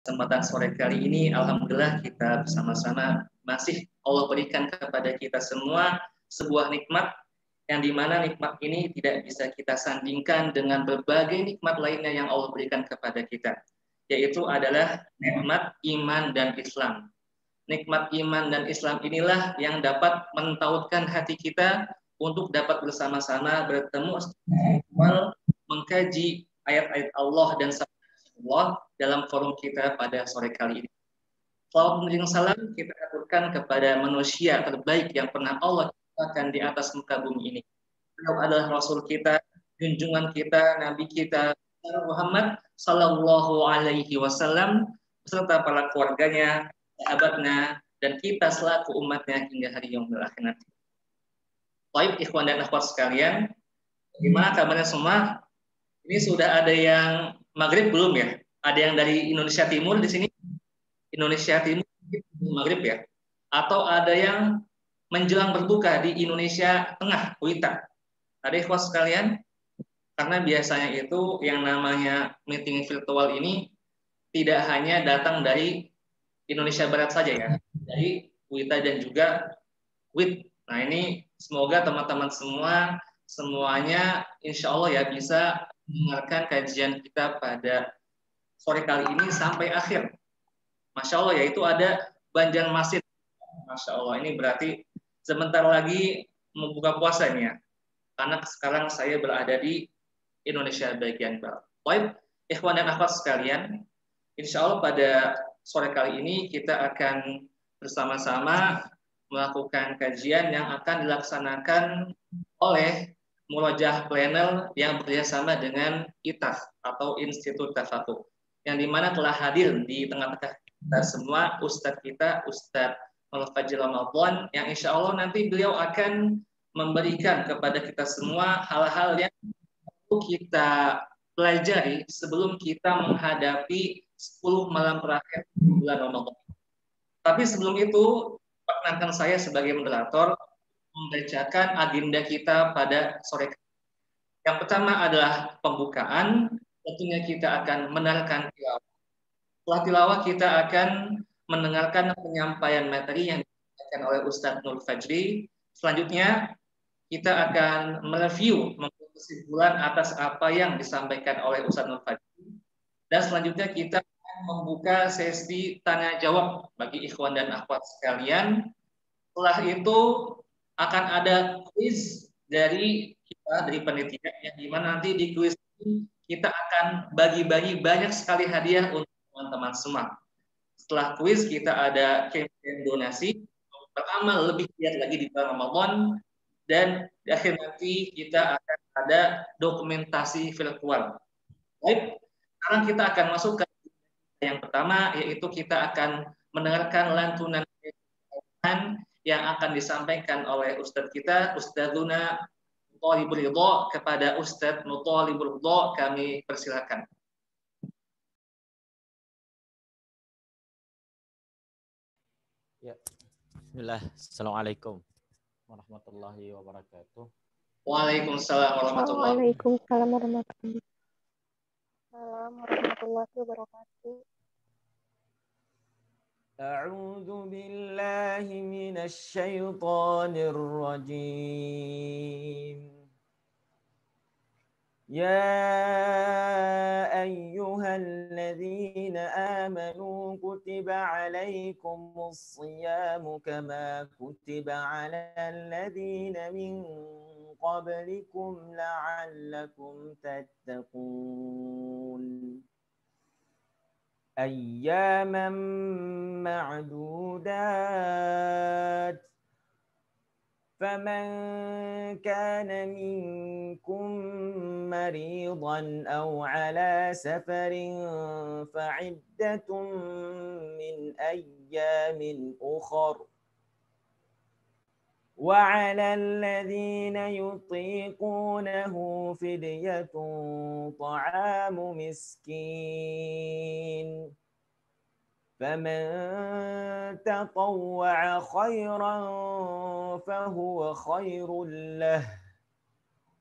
Kesempatan sore kali ini, alhamdulillah kita bersama-sama masih Allah berikan kepada kita semua sebuah nikmat yang dimana nikmat ini tidak bisa kita sandingkan dengan berbagai nikmat lainnya yang Allah berikan kepada kita, yaitu adalah nikmat iman dan Islam. Nikmat iman dan Islam inilah yang dapat mentautkan hati kita untuk dapat bersama-sama bertemu mengkaji ayat-ayat Allah dan Allah dalam forum kita pada sore kali ini. Salawat dan salam kita aturkan kepada manusia terbaik yang pernah Allah ciptakan di atas muka bumi ini. Beliau adalah Rasul kita, junjungan kita, Nabi kita Muhammad Sallallahu Alaihi Wasallam beserta para keluarganya, sahabatnya, dan kita selaku umatnya hingga hari yaumil akhir nanti. Baik, ikhwan dan akhwat sekalian, gimana kabarnya semua? Ini sudah ada yang maghrib belum ya? Ada yang dari Indonesia Timur di sini? Indonesia Timur, maghrib ya? Atau ada yang menjelang berbuka di Indonesia Tengah, Kuita? Ada ikhwan sekalian? Karena biasanya itu yang namanya meeting virtual ini tidak hanya datang dari Indonesia Barat saja ya, dari Kuita dan juga WIT. Nah ini semoga teman-teman semuanya insya Allah ya bisa mendengarkan kajian kita pada sore kali ini sampai akhir. Masya Allah ya, itu ada Banjarmasin. Masya Allah, ini berarti sebentar lagi membuka puasanya. Karena sekarang saya berada di Indonesia bagian Barat. Baik, ikhwan dan akhwat sekalian, insya Allah pada sore kali ini kita akan bersama-sama melakukan kajian yang akan dilaksanakan oleh Murojaah Planner yang bekerjasama dengan ITAF atau Institut Tafakuh, yang dimana telah hadir di tengah-tengah kita semua Ustadz kita, Ustadz Al-Fajr Ramadan, yang insya Allah nanti beliau akan memberikan kepada kita semua hal-hal yang perlu kita pelajari sebelum kita menghadapi 10 malam terakhir bulan Ramadan. Tapi sebelum itu, perkenankan saya sebagai moderator membacakan agenda kita pada sore kali. Yang pertama adalah pembukaan. Tentunya kita akan mendengarkan tilawah. Setelah tilawah kita akan mendengarkan penyampaian materi yang disampaikan oleh Ustadz Nur Fajri. Selanjutnya kita akan mereview, membuat kesimpulan atas apa yang disampaikan oleh Ustadz Nur Fajri. Dan selanjutnya kita akan membuka sesi tanya jawab bagi ikhwan dan akhwat sekalian. Setelah itu akan ada kuis dari kita, dari panitia, yang dimana nanti di kuis ini kita akan bagi-bagi banyak sekali hadiah untuk teman-teman semua. Setelah kuis kita ada campaign donasi, beramal lebih giat lagi di bulan Ramadan, dan di akhir nanti kita akan ada dokumentasi virtual. Baik, sekarang kita akan masuk ke yang pertama, yaitu kita akan mendengarkan lantunan yang akan disampaikan oleh Ustadz kita, Ustadzuna Muthalibur Ridho. Kepada Ustadz Muthalibur Ridho kami persilakan. Ya. Bismillah. Assalamualaikum warahmatullahi wabarakatuh. Waalaikumsalam warahmatullahi wabarakatuh. أعوذ بالله من الشيطان الرجيم. يا أيها الذين آمنوا كتب عليكم الصيام كما كتب على الذين من قبلكم لعلكم تتقون أياما معدودات فمن كان منكم مريضا أو على سفر فعدة من أيام أخر وعلى الذين يطيقونه فدية طعام مسكين فمن تطوع خيرا فهو خير له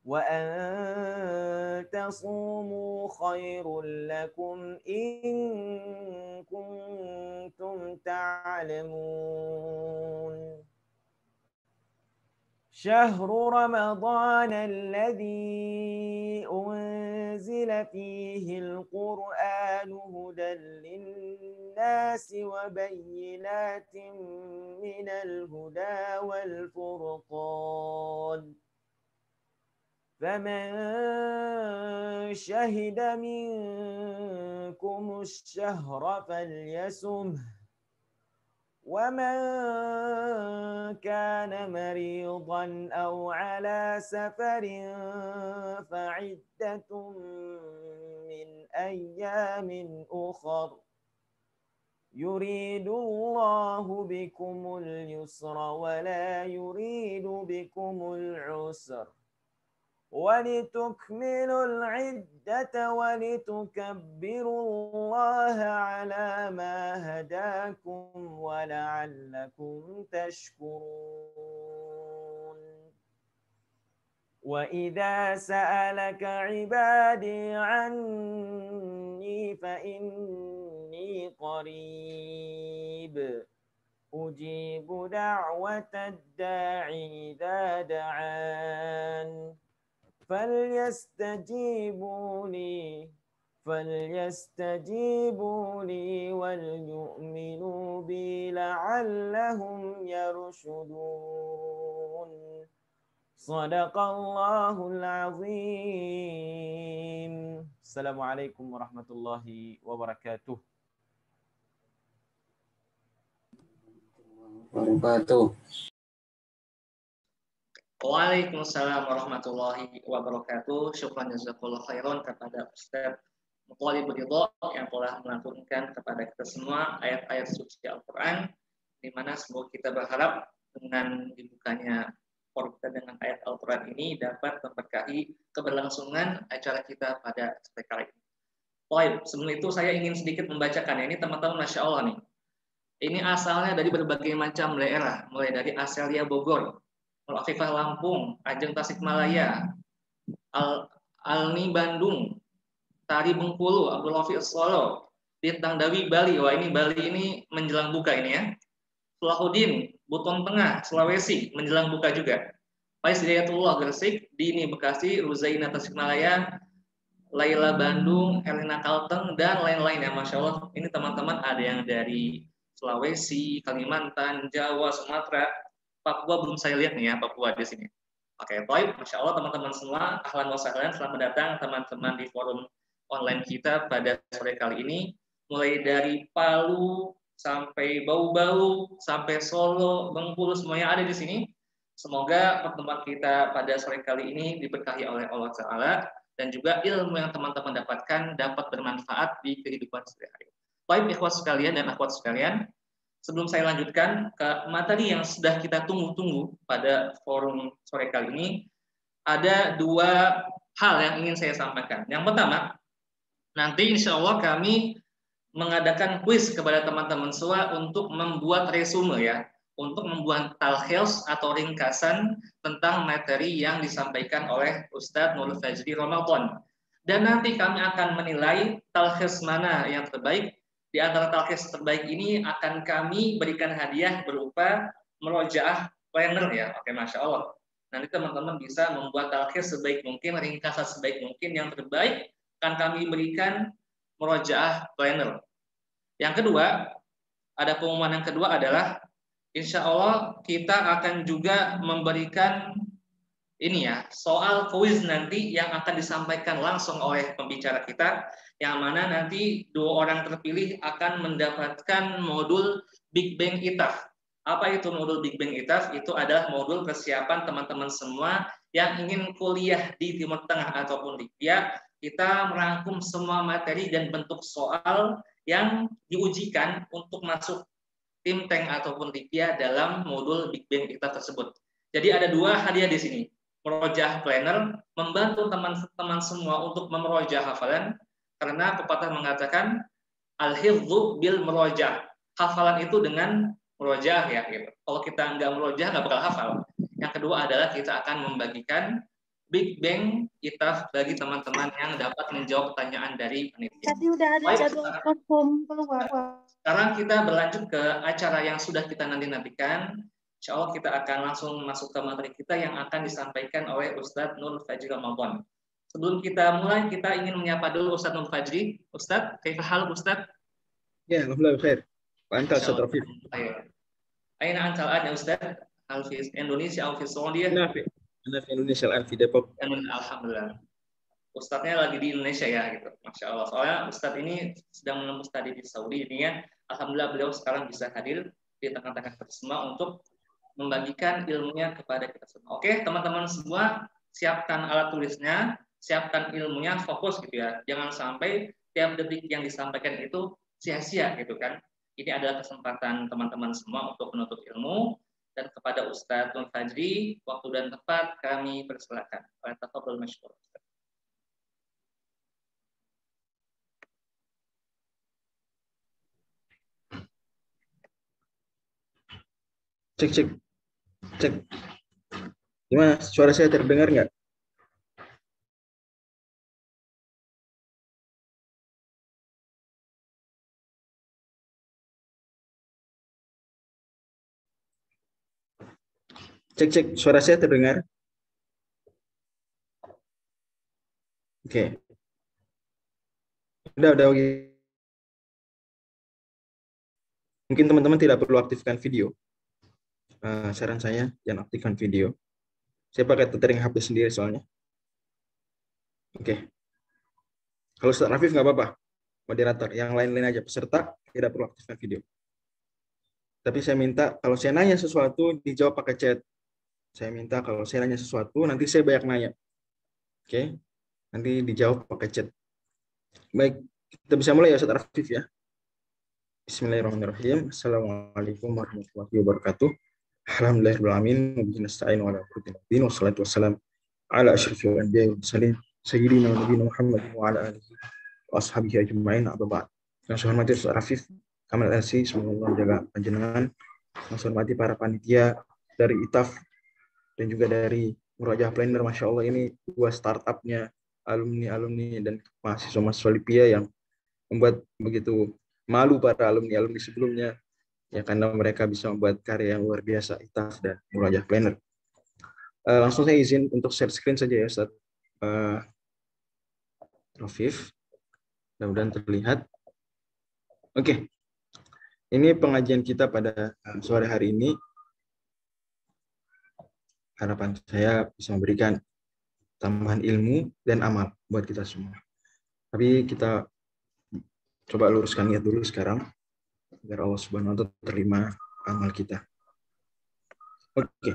وأن تصوموا خير لكم إن يعلمون شهر رمضان الذي أنزل فيه القرآن هدى للناس وبينات من الهدى والفرقان فمن شهد منكم الشهر فليصمه ومن كان مريضا أو على سفر فعدة من أيام أخر يريد الله بكم اليسر ولا يريد بكم العسر ولتكملوا العدة ولتكبروا الله على ما هداكم ولعلكم تشكرون وإذا سألك عبادي عني فإني قريب أجيب دعوة الداعي إذا دعان فليستجيبوا لي وليؤمنوا بي لعلهم يرشدون صدق الله العظيم. Assalamualaikum warahmatullahi wabarakatuh. Waalaikumsalam warahmatullahi wabarakatuh. Syukran jazakallahu khairan kepada Ustaz Muthalib Ridho yang telah melantunkan kepada kita semua ayat-ayat suci Al-Quran, di mana semoga kita berharap dengan dibukanya forum kita dengan ayat Al-Quran ini dapat memberkahi keberlangsungan acara kita pada sore kali ini. Baik, sebelum itu saya ingin sedikit membacakan. Ini teman-teman, Masya Allah nih. Ini asalnya dari berbagai macam daerah, mulai dari Aselia Bogor, Al-Afifah Lampung, Ajeng Tasikmalaya, Alni Bandung, Tari Bengkulu, Abdul Hafiz Solo, Bintang Dawi Bali. Wah, ini Bali ini menjelang buka ini ya. Sulahuddin, Buton Tengah, Sulawesi, menjelang buka juga. Faiz Hidayatullah Gresik, Dini Bekasi, Ruzaina Tasikmalaya, Laila Bandung, Helena Kalteng, dan lain-lain ya. Masya Allah, ini teman-teman ada yang dari Sulawesi, Kalimantan, Jawa, Sumatera, Papua belum saya lihat nih ya, Papua di sini. Oke, baik, Masya Allah teman-teman semua, ahlan wa sahlan, selamat datang teman-teman di forum online kita pada sore kali ini. Mulai dari Palu, sampai Bau-Bau, sampai Solo, Bengkulu, semuanya ada di sini. Semoga pertemuan kita pada sore kali ini diberkahi oleh Allah Ta'ala, dan juga ilmu yang teman-teman dapatkan dapat bermanfaat di kehidupan sehari-hari. Baik, ikhwas sekalian dan akhwat sekalian, sebelum saya lanjutkan ke materi yang sudah kita tunggu-tunggu pada forum sore kali ini, ada dua hal yang ingin saya sampaikan. Yang pertama, nanti insya Allah kami mengadakan kuis kepada teman-teman semua untuk membuat resume ya, untuk membuat talkhis atau ringkasan tentang materi yang disampaikan oleh Ustadz Nurul Fajri Ramadan. Dan nanti kami akan menilai talkhis mana yang terbaik. Di antara talkhis terbaik ini akan kami berikan hadiah berupa murojaah planner ya. Oke, Masya Allah. Nanti teman-teman bisa membuat talkhis sebaik mungkin, ringkasan sebaik mungkin. Yang terbaik akan kami berikan murojaah planner. Yang kedua, ada pengumuman yang kedua adalah insya Allah kita akan juga memberikan ini ya, soal kuis nanti yang akan disampaikan langsung oleh pembicara kita, yang mana nanti dua orang terpilih akan mendapatkan modul Big Bang ITAF. Apa itu modul Big Bang ITAF? Itu adalah modul persiapan teman-teman semua yang ingin kuliah di Timur Tengah ataupun Libya. Kita merangkum semua materi dan bentuk soal yang diujikan untuk masuk tim tank ataupun Libya dalam modul Big Bang ITAF tersebut. Jadi ada dua hadiah di sini. Murojaah planner, membantu teman-teman semua untuk memerojah hafalan, karena pepatah mengatakan al-hifdzu bil merojah. Hafalan itu dengan merojah ya gitu. Kalau kita nggak merojah nggak bakal hafal. Yang kedua adalah kita akan membagikan Big Bang Itaf bagi teman-teman yang dapat menjawab pertanyaan dari panitia. Tadi udah ada Baik, jadwal perform keluar. sekarang kita berlanjut ke acara yang sudah kita nanti-nantikan. Insya Allah kita akan langsung masuk ke materi kita yang akan disampaikan oleh Ustadz Nur Fajri Ramadan. Sebelum kita mulai, kita ingin menyapa dulu Ustadz Nur Fajri. Ustadz, kaifa hal Ustadz? Ya, alhamdulillah khair. Anta Ustadz Rafif. Aina antal ya Ustadz? Alfis Indonesia, Alfis Saudi. Nah, Anak Indonesia Alfi Depok. Alhamdulillah. Ustadznya lagi di Indonesia ya gitu. Masya Allah. Soalnya Ustadz ini sedang menempuh studi di Saudi ini ya. Alhamdulillah beliau sekarang bisa hadir di tengah-tengah kita semua untuk membagikan ilmunya kepada kita semua. Oke, teman-teman semua, siapkan alat tulisnya, siapkan ilmunya, fokus gitu ya. Jangan sampai tiap detik yang disampaikan itu sia-sia gitu kan. Ini adalah kesempatan teman-teman semua untuk menuntut ilmu. Dan kepada Ustadz Nur Fajri, waktu dan tempat kami persilakan. Tafadhol masykur. Cek. Gimana? Suara saya terdengar nggak? Cek. Suara saya terdengar? Oke. Udah oke. Mungkin teman-teman tidak perlu aktifkan video. Saran saya, jangan aktifkan video. Saya pakai tethering HP sendiri soalnya. Oke. Kalau Ustaz Rafif nggak apa-apa. Moderator. Yang lain-lain aja. Peserta tidak perlu aktifkan video. Tapi saya minta, kalau saya nanya sesuatu, dijawab pakai chat. Saya minta kalau saya nanya sesuatu, nanti saya banyak nanya. Oke? Nanti dijawab pakai chat. Baik. Kita bisa mulai ya Ustaz Rafif ya. Bismillahirrahmanirrahim. Assalamualaikum warahmatullahi wabarakatuh. Alhamdulillahirrahmanirrahim. Wabillahi nasta'in wa ala kulli syai'in wassalatu wassalamu ala asyrafil anbiya'i wal mursalin sayyidina wa nabiyina Muhammad wa ala alihi wa ashabihi ajma'in amma ba'd. Yang saya hormati Ustaz Rafif Kamal LC, semoga Allah menjaga panjenengan. Yang saya hormati para panitia dari ITAF dan juga dari Murajaah Planner. Masya Allah, ini dua startupnya alumni dan mahasiswa Lipia yang membuat begitu malu para alumni sebelumnya ya, karena mereka bisa membuat karya yang luar biasa, ITAF dan Murajaah Planner. Langsung saya izin untuk share screen saja ya Ustaz Rafif. Mudah-mudahan terlihat. Oke. Ini pengajian kita pada sore hari ini. Harapan saya bisa memberikan tambahan ilmu dan amal buat kita semua. Tapi kita coba luruskan niat dulu sekarang agar Allah Subhanahu wa taala terima amal kita. Oke.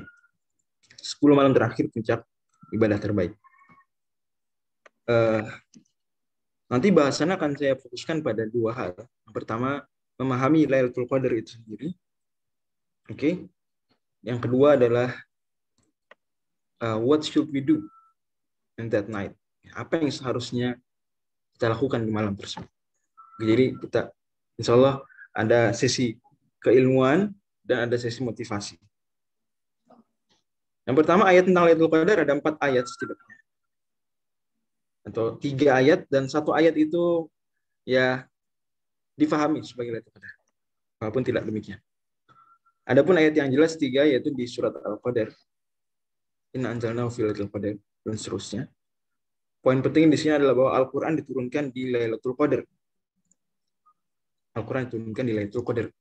10 malam terakhir puncak ibadah terbaik. Nanti bahasannya akan saya fokuskan pada dua hal. Yang pertama, memahami Lailatul Qadar itu sendiri. Oke. Yang kedua adalah what should we do in that night? Apa yang seharusnya kita lakukan di malam tersebut? Jadi kita, insya Allah, ada sesi keilmuan dan ada sesi motivasi. Yang pertama, ayat tentang Lailatul Qadar ada 4 ayat setidaknya. Atau 3 ayat, dan 1 ayat itu ya difahami sebagai Lailatul Qadar. Walaupun tidak demikian. Adapun ayat yang jelas 3 yaitu di surat Al-Qadar. Inna anzalnahu fi Lailatul Qadar dan seterusnya. Poin penting di sini adalah bahwa Al-Qur'an diturunkan di Lailatul Qadar. Al-Qur'an diturunkan di Lailatul Qadar.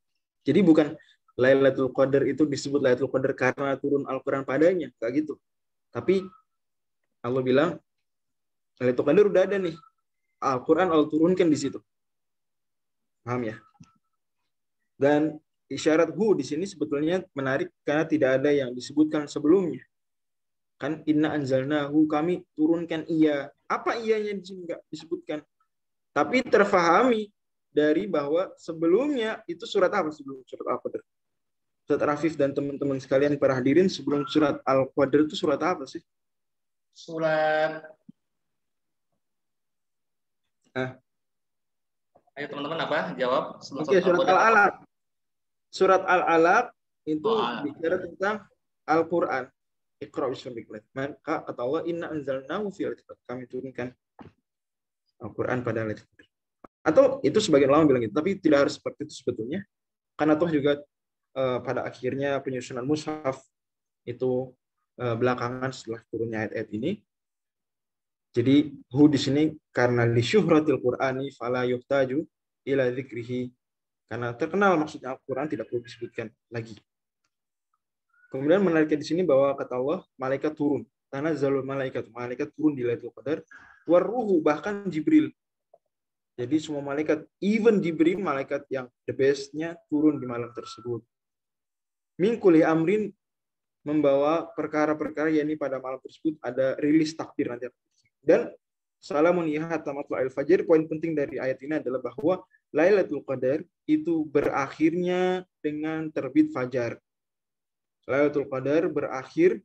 Jadi bukan Lailatul Qadar itu disebut Lailatul Qadar karena turun Al-Qur'an padanya, kayak gitu. Tapi Allah bilang Lailatul Qadar udah ada nih. Al-Qur'an Allah turunkan di situ. Paham ya? Dan isyarat hu di sini sebetulnya menarik karena tidak ada yang disebutkan sebelumnya. Kan inna anzalnahu, kami turunkan iya. Apa iyanya di sini enggak disebutkan? Tapi terfahami dari bahwa sebelumnya itu surat apa sebelum surat Al-Qadar? Surat Rafif dan teman-teman sekalian para hadirin, sebelum surat Al-Qadar itu surat apa sih? Surat Ayo teman-teman apa? Jawab. Oke, surat Al-Alaq. Surat Al-Alaq itu bicara tentang Al-Qur'an. Iqra bismi rabbikal ladzi khalaq. Maka kata Allah, inna anzalnahu fi lailatul qadar. Kami turunkan Al-Qur'an pada Lailatul Qadar. Atau itu sebagian ulama bilang gitu, tapi tidak harus seperti itu sebetulnya. Karena toh juga pada akhirnya penyusunan mushaf itu belakangan setelah turunnya ayat-ayat ini. Jadi hu di sini karena li syuhratil Qur'ani fala yuhtaju ila dzikrihi, karena terkenal maksudnya Al-Qur'an tidak perlu disebutkan lagi. Kemudian menariknya di sini bahwa kata Allah malaikat turun, tanazzalul malaikat turun di Lailatul Qadar, waruhu bahkan Jibril. Jadi semua malaikat, even Jibril malaikat yang the best-nya turun di malam tersebut. Min kulli amrin, membawa perkara-perkara, yakni pada malam tersebut ada rilis takdir nanti. Dan salamun hatta matla'il fajr, poin penting dari ayat ini adalah bahwa Lailatul Qadar itu berakhirnya dengan terbit fajar. Lailatul Qadar berakhir,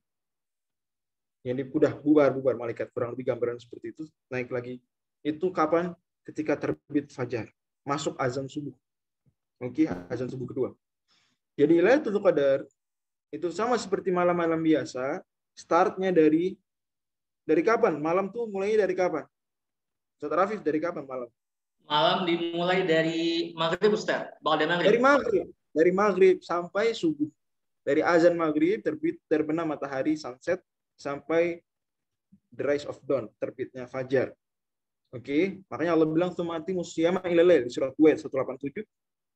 yakni udah bubar malaikat, kurang lebih gambaran seperti itu. Naik lagi. Itu kapan? Ketika terbit fajar. Masuk azan subuh. Oke, azan subuh kedua. Jadi Lailatul Qadar itu sama seperti malam-malam biasa, startnya dari kapan? Malam tuh mulainya dari kapan? Ustaz Rafif, dari kapan malam? Malam dimulai dari maghrib, Ustaz. Dari maghrib sampai subuh. Dari azan maghrib, terbit terbenam matahari, sunset, sampai the rise of dawn, terbitnya fajar. Oke, makanya Allah bilang tsumati musyama ila lail di surat Hud 187.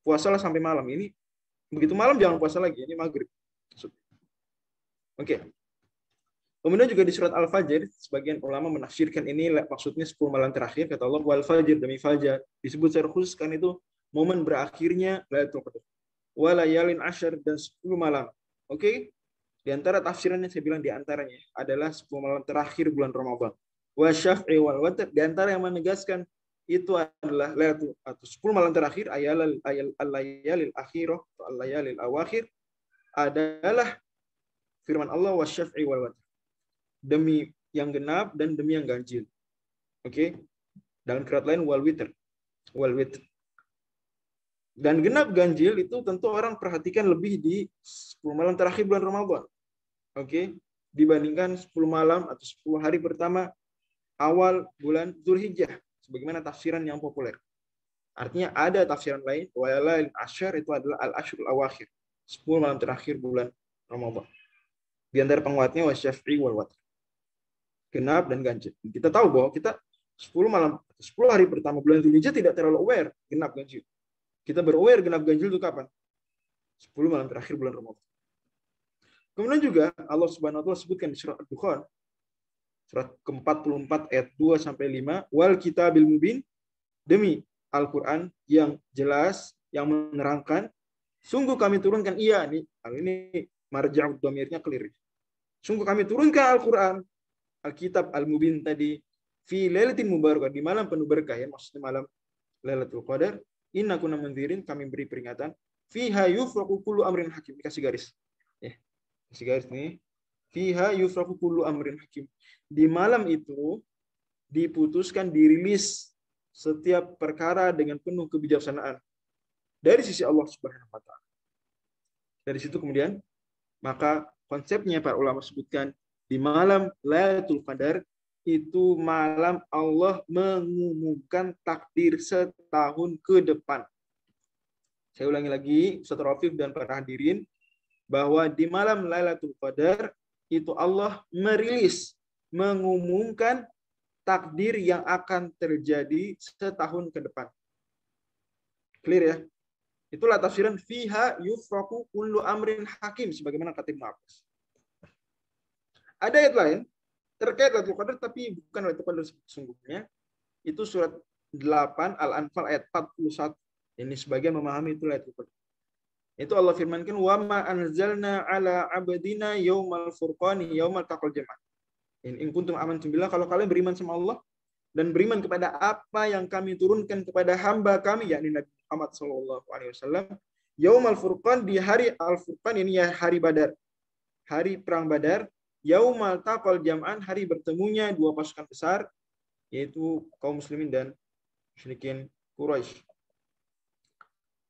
Puasalah sampai malam. Ini begitu malam jangan puasa lagi, ini maghrib. Oke. Kemudian juga di surat Al-Fajr, sebagian ulama menafsirkan ini maksudnya 10 malam terakhir, kata Allah, wal fajr, demi fajar. Disebut secara khusus kan itu momen berakhirnya Lailatul Qadar. Wa layalin asyar, dan 10 malam. Oke? Di antara tafsirannya saya bilang di antaranya adalah 10 malam terakhir bulan Ramadan. Wa syaf'i wal watr, di antara yang menegaskan itu adalah Lailatul atau 10 malam terakhir al-layalil akhirah atau al-layalil awakhir adalah firman Allah wa syaf'i wal watr. Demi yang genap dan demi yang ganjil. Oke. Dalam qiraat lain wal witr. Dan genap ganjil itu tentu orang perhatikan lebih di 10 malam terakhir bulan Ramadan. Oke. Dibandingkan 10 malam atau 10 hari pertama awal bulan Dzulhijjah, sebagaimana tafsiran yang populer. Artinya ada tafsiran lain, walail asyar itu adalah al-asyrul awakhir, 10 malam terakhir bulan Ramadan. Di antara penguatnya wasyafi'i wal watr, genap dan ganjil. Kita tahu bahwa kita 10 hari pertama bulan Dzulhijjah tidak terlalu aware genap ganjil. Kita beraware genap ganjil itu kapan? 10 malam terakhir bulan Ramadan. Kemudian juga Allah Subhanahu wa taala sebutkan di surat Ad-Dukhan surat ke-44 ayat 2 sampai 5, wal kitabil mubin, demi Al-Qur'an yang jelas, yang menerangkan, sungguh kami turunkan ini marja'ud dhamirnya clear. Sungguh kami turunkan Al-Qur'an, Al-Kitab Al-Mubin tadi, fi lailatin mubarakah, di malam penuh berkah, ya, maksudnya malam Lailatul Qadar. Inna kunna mundzirin, kami beri peringatan, fiha yufraqu kullu amrin hakim, dikasih garis. Ya, kasih garis nih. Fiha yufraqu kullu amrin hakim. Di malam itu diputuskan, dirilis setiap perkara dengan penuh kebijaksanaan dari sisi Allah Subhanahu wa taala. Dari situ kemudian maka konsepnya para ulama sebutkan di malam Lailatul Qadar itu malam Allah mengumumkan takdir setahun ke depan. Saya ulangi lagi, Ustaz Rafiq dan para hadirin, bahwa di malam Lailatul Qadar itu Allah mengumumkan takdir yang akan terjadi setahun ke depan. Clear ya? Itulah tafsiran fiha yufraqu kullu amrin hakim, sebagaimana kata Ibnu Abbas. Ada ayat lain terkait Lailatul Qadar tapi bukan Lailatul Qadar sesungguhnya. Itu surat 8 Al-Anfal ayat 41. Ini sebagian memahami itu Lailatul Qadar. Itu Allah firmankan wa ma anzalna ala abdina yaumal furqani yaumal taqal jam'an. In kuntum amantum billah, kalau kalian beriman sama Allah dan beriman kepada apa yang kami turunkan kepada hamba kami, yakni Nabi Muhammad SAW, yaumal furqan, di hari al-furqan, ini ya hari Badar, hari perang Badar, yaumal taqal jam'an, hari bertemunya dua pasukan besar, yaitu kaum muslimin dan musyrikin Quraisy.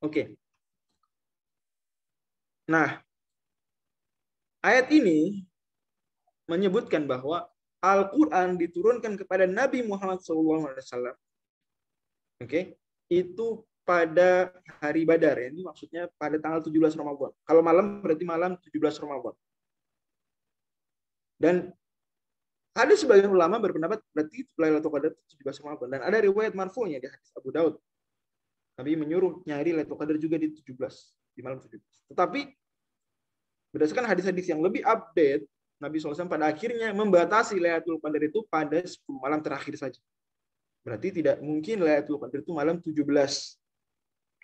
Oke. Nah, ayat ini menyebutkan bahwa Al-Quran diturunkan kepada Nabi Muhammad SAW. Oke, itu pada hari Badar. Ini maksudnya pada tanggal 17 Ramadan. Kalau malam berarti malam 17 Ramadan. Dan ada sebagian ulama berpendapat berarti Lailatul Qadar 17 Ramadan. Dan ada riwayat marfu'nya di hadis Abu Daud. Nabi menyuruh nyari Lailatul Qadar juga di 17, di malam 17. Tetapi berdasarkan hadis-hadis yang lebih update, Nabi SAW pada akhirnya membatasi Lailatul Qadar itu pada 10 malam terakhir saja. Berarti tidak mungkin Lailatul Qadar itu malam 17.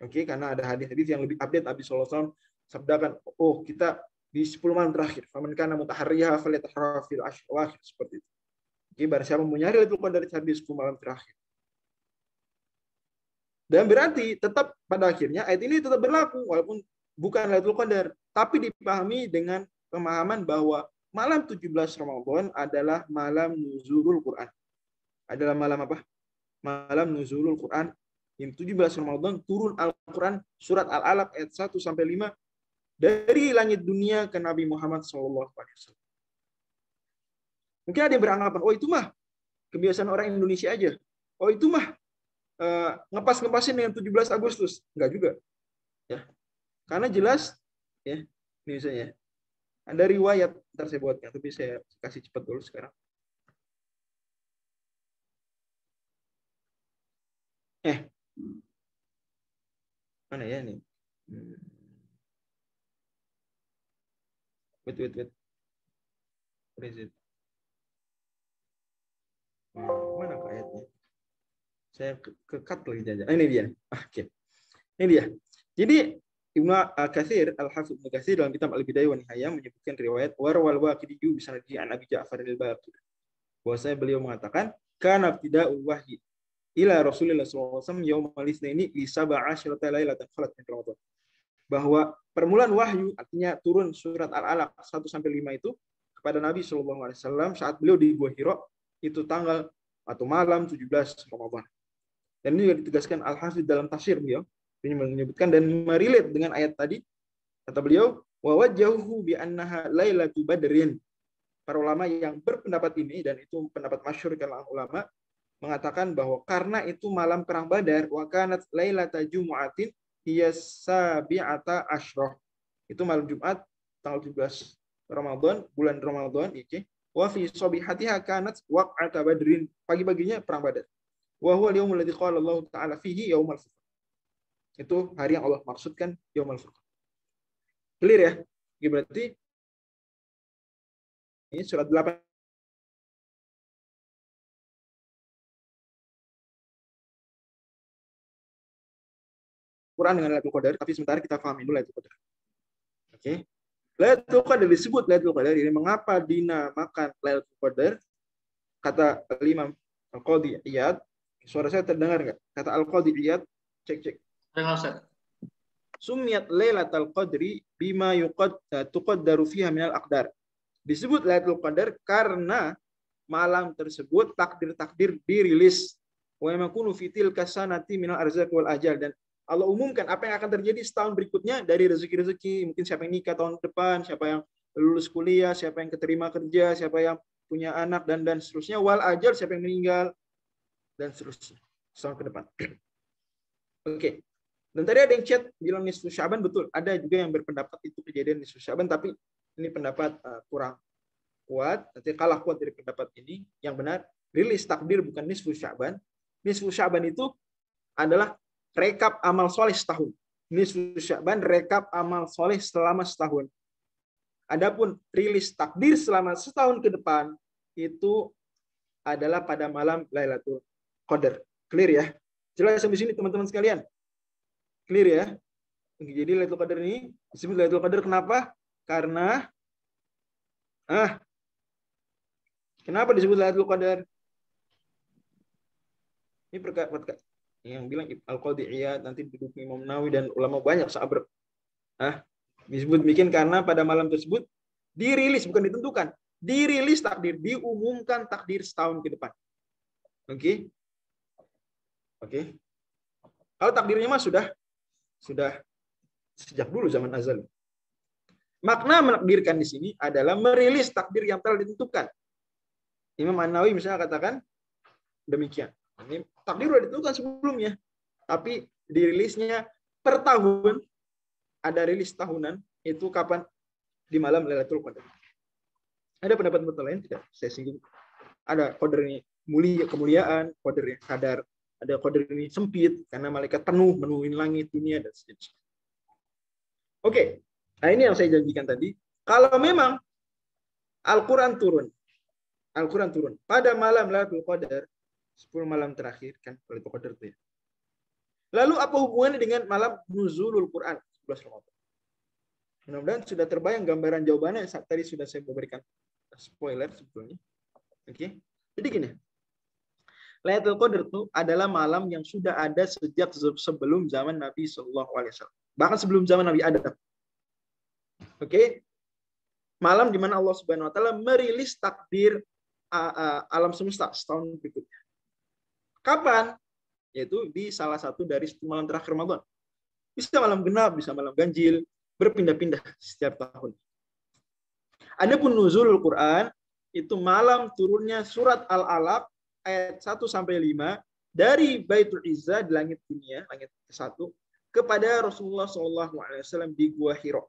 Oke, karena ada hadis-hadis yang lebih update. Nabi SAW sabdakan, oh kita di 10 malam terakhir. Faman kana mutaharriha falyataharra fil ashr awakhir, seperti itu. Oke, barang siapa mau nyari Lailatul Qadar di 10 malam terakhir. Dan berarti tetap pada akhirnya ayat ini tetap berlaku walaupun bukan Lailatul Qadar, tapi dipahami dengan pemahaman bahwa malam 17 Ramadan adalah malam nuzulul Quran. Adalah malam apa? Malam nuzulul Quran. Yang 17 Ramadan turun Al-Quran surat Al-Alaq ayat 1 sampai 5 dari langit dunia ke Nabi Muhammad SAW. Mungkin ada yang beranggapan, oh itu mah kebiasaan orang Indonesia aja. Oh itu mah ngepas-ngepasin dengan 17 Agustus. Enggak juga. Ya. Karena jelas, ya, ini misalnya, ada riwayat, ntar saya buatnya, tapi saya kasih cepat dulu sekarang. Mana ya nih? Wait. Where is it? Mana ayatnya? Saya ke-cut lagi jajan. Ini dia. Oke. Ini dia. Jadi Ibnu Katsir, Al-Hafidz Ibnu Katsir dalam kitab Al-Bidayah wa Nihayah menyebutkan riwayat warwal Waqidi bi sanadi an Abi Ja'far al-Baqir. Bahwasanya beliau mengatakan kana ibtida'ul wahyi ila Rasulullah SAW yaumal itsnaini li 17 lailatan khalat min Ramadan. Bahwa permulaan wahyu artinya turun surat Al-Alaq 1 sampai 5 itu kepada Nabi SAW saat beliau di Gua Hira itu tanggal atau malam 17 Ramadan. Dan ini juga ditegaskan Al-Hafidz dalam tafsir beliau. Ini menyebutkan dan merilet dengan ayat tadi. Kata beliau, wa wajjahu bi annaha lailatul badrin. Para ulama yang berpendapat ini dan itu pendapat masyhur kalangan ulama mengatakan bahwa karena itu malam perang Badar wa kanat lailata jumu'atin hiya sabi'ata asyrah. Itu malam Jumat tanggal 17 Ramadan, bulan Ramadan, oke. Wa fi sabihatiha kanat waq'ata badrin. Pagi-paginya perang Badar. Wa huwa al-yaumul ladzi qala Allah Ta'ala fihi yaumul furqan. Itu hari yang Allah maksudkan yaumul furqan. Clear ya? Oke, berarti ini surat 8 Quran dengan Lailatul Qadar, tapi sementara kita pahami dulu Lailatul Qadar. Oke. Lailatul Qadar disebut Lailatul Qadar ini mengapa dinamakan Lailatul Qadar? Kata Imam Al-Qadhi Iyad, suara saya terdengar enggak? Kata Al-Qadhi Iyad, cek. Dengar Ustaz. Sumiyat Lailatul Qadri bima tuqaddaru fiha minal aqdar. Disebut Lailatul Qadar karena malam tersebut takdir-takdir dirilis. Wa yakunu fi tilka sanati minal arzaq wal ajal, dan Allah umumkan apa yang akan terjadi setahun berikutnya dari rezeki-rezeki, mungkin siapa yang nikah tahun depan, siapa yang lulus kuliah, siapa yang keterima kerja, siapa yang punya anak dan seterusnya, wal ajal, siapa yang meninggal dan seterusnya setahun ke depan. Oke. Dan tadi ada yang chat bilang nisfu Sya'ban, betul. Ada juga yang berpendapat itu kejadian nisfu Sya'ban, tapi ini pendapat kurang kuat. Nanti kalah kuat dari pendapat ini. Yang benar, rilis takdir bukan nisfu Sya'ban. Nisfu Sya'ban itu adalah rekap amal soleh setahun. Nisfu Sya'ban rekap amal soleh selama setahun. Adapun rilis takdir selama setahun ke depan itu adalah pada malam Lailatul Qadar. Clear ya? Jelas sampai sini teman-teman sekalian? Clear ya? Jadi Lailatul Qadar ini disebut Lailatul Qadar kenapa? Karena kenapa disebut Lailatul Qadar? Ini perkara yang bilang Al-Qadhi Iyad, nanti duduk Imam Nawawi dan ulama banyak sahabat. Disebut demikian karena pada malam tersebut dirilis, bukan ditentukan, dirilis takdir, diumumkan takdir setahun ke depan. Oke. Kalau takdirnya mah sudah sejak dulu zaman azal. Makna menakdirkan di sini adalah merilis takdir yang telah ditentukan. Imam An-Nawawi misalnya katakan demikian. Ini takdir sudah ditentukan sebelumnya, tapi dirilisnya per tahun, ada rilis tahunan, itu kapan? Di malam Lailatul Qadar. Ada pendapat-pendapat lain tidak saya singgung. Ada qadar ini mulia, kemuliaan, qadar yang sadar, ada qadar ini sempit karena malaikat menuhin langit, dunia, dan seterusnya. Oke. Nah, ini yang saya janjikan tadi. Kalau memang Al-Quran turun pada malam Lailatul Qadar, 10 malam terakhir kan Lailatul Qadar itu ya. Lalu apa hubungannya dengan malam nuzulul Quran 11 Ramadan? Mudah-mudahan sudah terbayang gambaran jawabannya saat tadi sudah saya berikan spoiler sebetulnya. Oke. Jadi gini. Lailatul Qadar itu adalah malam yang sudah ada sejak sebelum zaman Nabi Shallallahu Alaihi Wasallam. Bahkan sebelum zaman Nabi Adam. Oke, malam di mana Allah Subhanahu Wa Taala merilis takdir alam semesta setahun berikutnya. Kapan? Yaitu di salah satu dari 10 malam terakhir Ramadan. Bisa malam genap, bisa malam ganjil, berpindah-pindah setiap tahun. Adapun nuzulul Quran itu malam turunnya surat Al-Alaq ayat 1 sampai 5 dari Baitul Izzah di langit dunia, langit ke-1 kepada Rasulullah SAW di Gua Hira.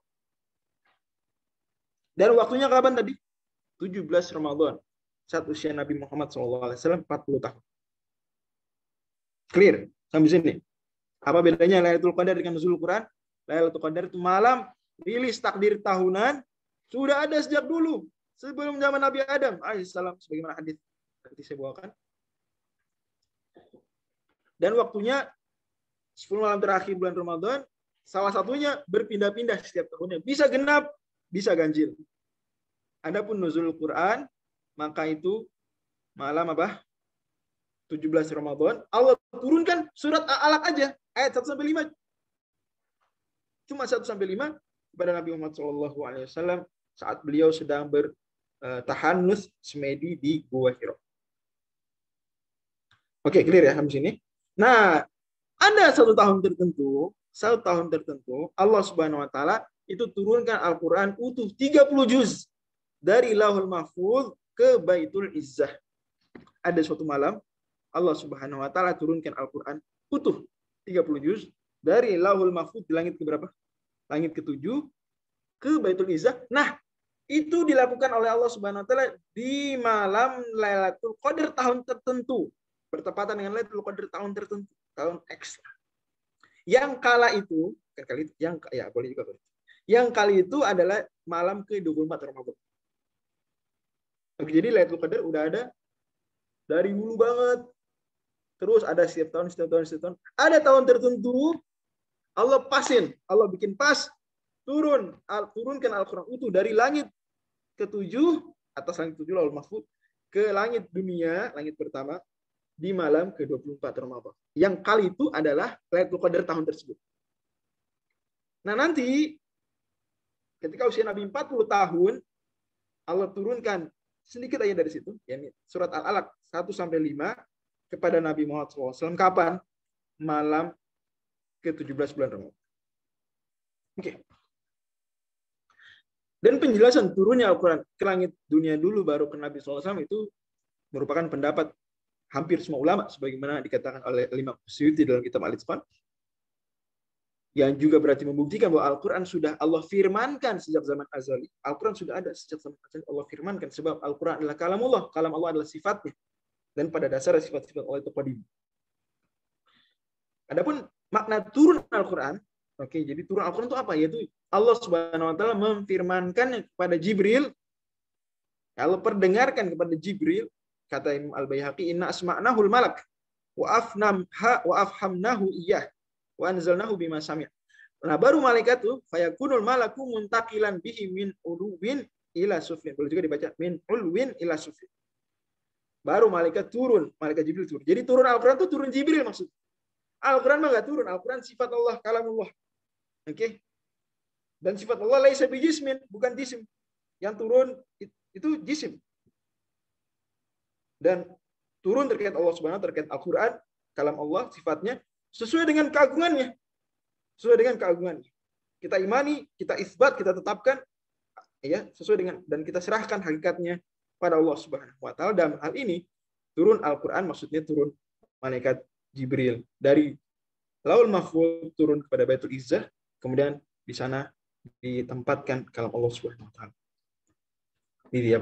Dan waktunya kapan tadi? 17 Ramadan. Saat usia Nabi Muhammad SAW 40 tahun. Clear? Sampai sini. Apa bedanya Lailatul Qadar dengan nuzul Quran? Lailatul Qadar itu malam rilis takdir tahunan sudah ada sejak dulu. Sebelum zaman Nabi Adam alaihissalam. Sebagaimana hadis nanti saya bawakan. Dan waktunya 10 malam terakhir bulan Ramadan. Salah satunya berpindah-pindah setiap tahunnya. Bisa genap, bisa ganjil. Adapun nuzul Quran, maka itu malam apa? 17 Ramadan. Allah turunkan surat Al-Alaq aja, ayat 1 sampai 5. Cuma 1 sampai 5 kepada Nabi Muhammad SAW saat beliau sedang bertahanus semedi di Gua Hira. Oke, clear ya sampai sini. Nah, ada satu tahun tertentu Allah Subhanahu Wa Taala itu turunkan Al-Quran utuh 30 juz dari Lauhul Mahfuz ke Baitul Izzah. Ada suatu malam Allah Subhanahu Wa Taala turunkan Al-Quran utuh 30 juz dari Lauhul Mahfuz di langit keberapa? Langit ke-7 ke Baitul Izzah. Nah, itu dilakukan oleh Allah Subhanahu Wa Taala di malam Lailatul Qadar tahun tertentu, bertepatan dengan Lailatul Qadar tahun tertentu, tahun ekstra. Yang kala itu, boleh juga boleh. Yang kali itu adalah malam ke-24 Ramadan. Oke, jadi Lailatul Qadar udah ada dari dulu banget. Terus ada setiap tahun. Ada tahun tertentu Allah pasin, Allah bikin pas, turunkan Al-Quran utuh dari langit ke-7, atas langit 7 Lauhul Mahfuz, ke langit dunia, langit pertama, di malam ke-24 Ramadan. Yang kali itu adalah Lailatul Qadar tahun tersebut. Nah, nanti ketika usia Nabi 40 tahun, Allah turunkan sedikit aja dari situ, yakni surat Al-Alaq 1 sampai 5 kepada Nabi Muhammad SAW. Kapan? Malam ke-17 bulan Ramadan. Oke. Dan penjelasan turunnya Al-Quran ke langit dunia dulu baru ke Nabi SAW itu merupakan pendapat hampir semua ulama, sebagaimana dikatakan oleh Imam Suyuti dalam kitab Al-Itqan, yang juga berarti membuktikan bahwa Al-Quran sudah Allah firmankan sejak zaman azali. Al-Quran sudah ada sejak zaman azali, Allah firmankan, sebab Al-Quran adalah kalamullah, kalam Allah adalah sifatnya, dan pada dasar sifat-sifat Allah itu qadim. Adapun makna turun Al-Quran, oke, jadi turun Al-Quran itu apa? Yaitu Allah Subhanahu Wa Taala memfirmankan kepada Jibril, Allah perdengarkan kepada Jibril, kata Imam Al-Baihaqi, inna asma'nahul malak wa afhamnahu iyyah wa anzalnahu bima sami'. Nah, baru malaikat tuh fayakunul malaku muntaqilan bihi min uluwin ila suflin. Boleh juga dibaca min ulwin ila suflin. Baru malaikat turun, malaikat Jibril turun. Jadi turun Al-Quran itu turun Jibril maksud. Al-Quran mah enggak turun, Al-Quran sifat Allah, kalamullah. Oke. Dan sifat Allah laisa bijismin, bukan jisim. Yang turun itu jisim. Dan turun terkait Allah Subhanahu wa taala, terkait Al-Quran, kalam Allah, sifatnya sesuai dengan keagungannya. Sesuai dengan keagungannya. Kita imani, kita isbat, kita tetapkan ya, sesuai dengan, dan kita serahkan hakikatnya pada Allah Subhanahu wa taala. Dalam hal ini turun Al-Qur'an maksudnya turun malaikat Jibril dari Laul Mahfuz turun kepada Baitul Izzah, kemudian di sana ditempatkan kalam Allah Subhanahu wa taala. Ini dia.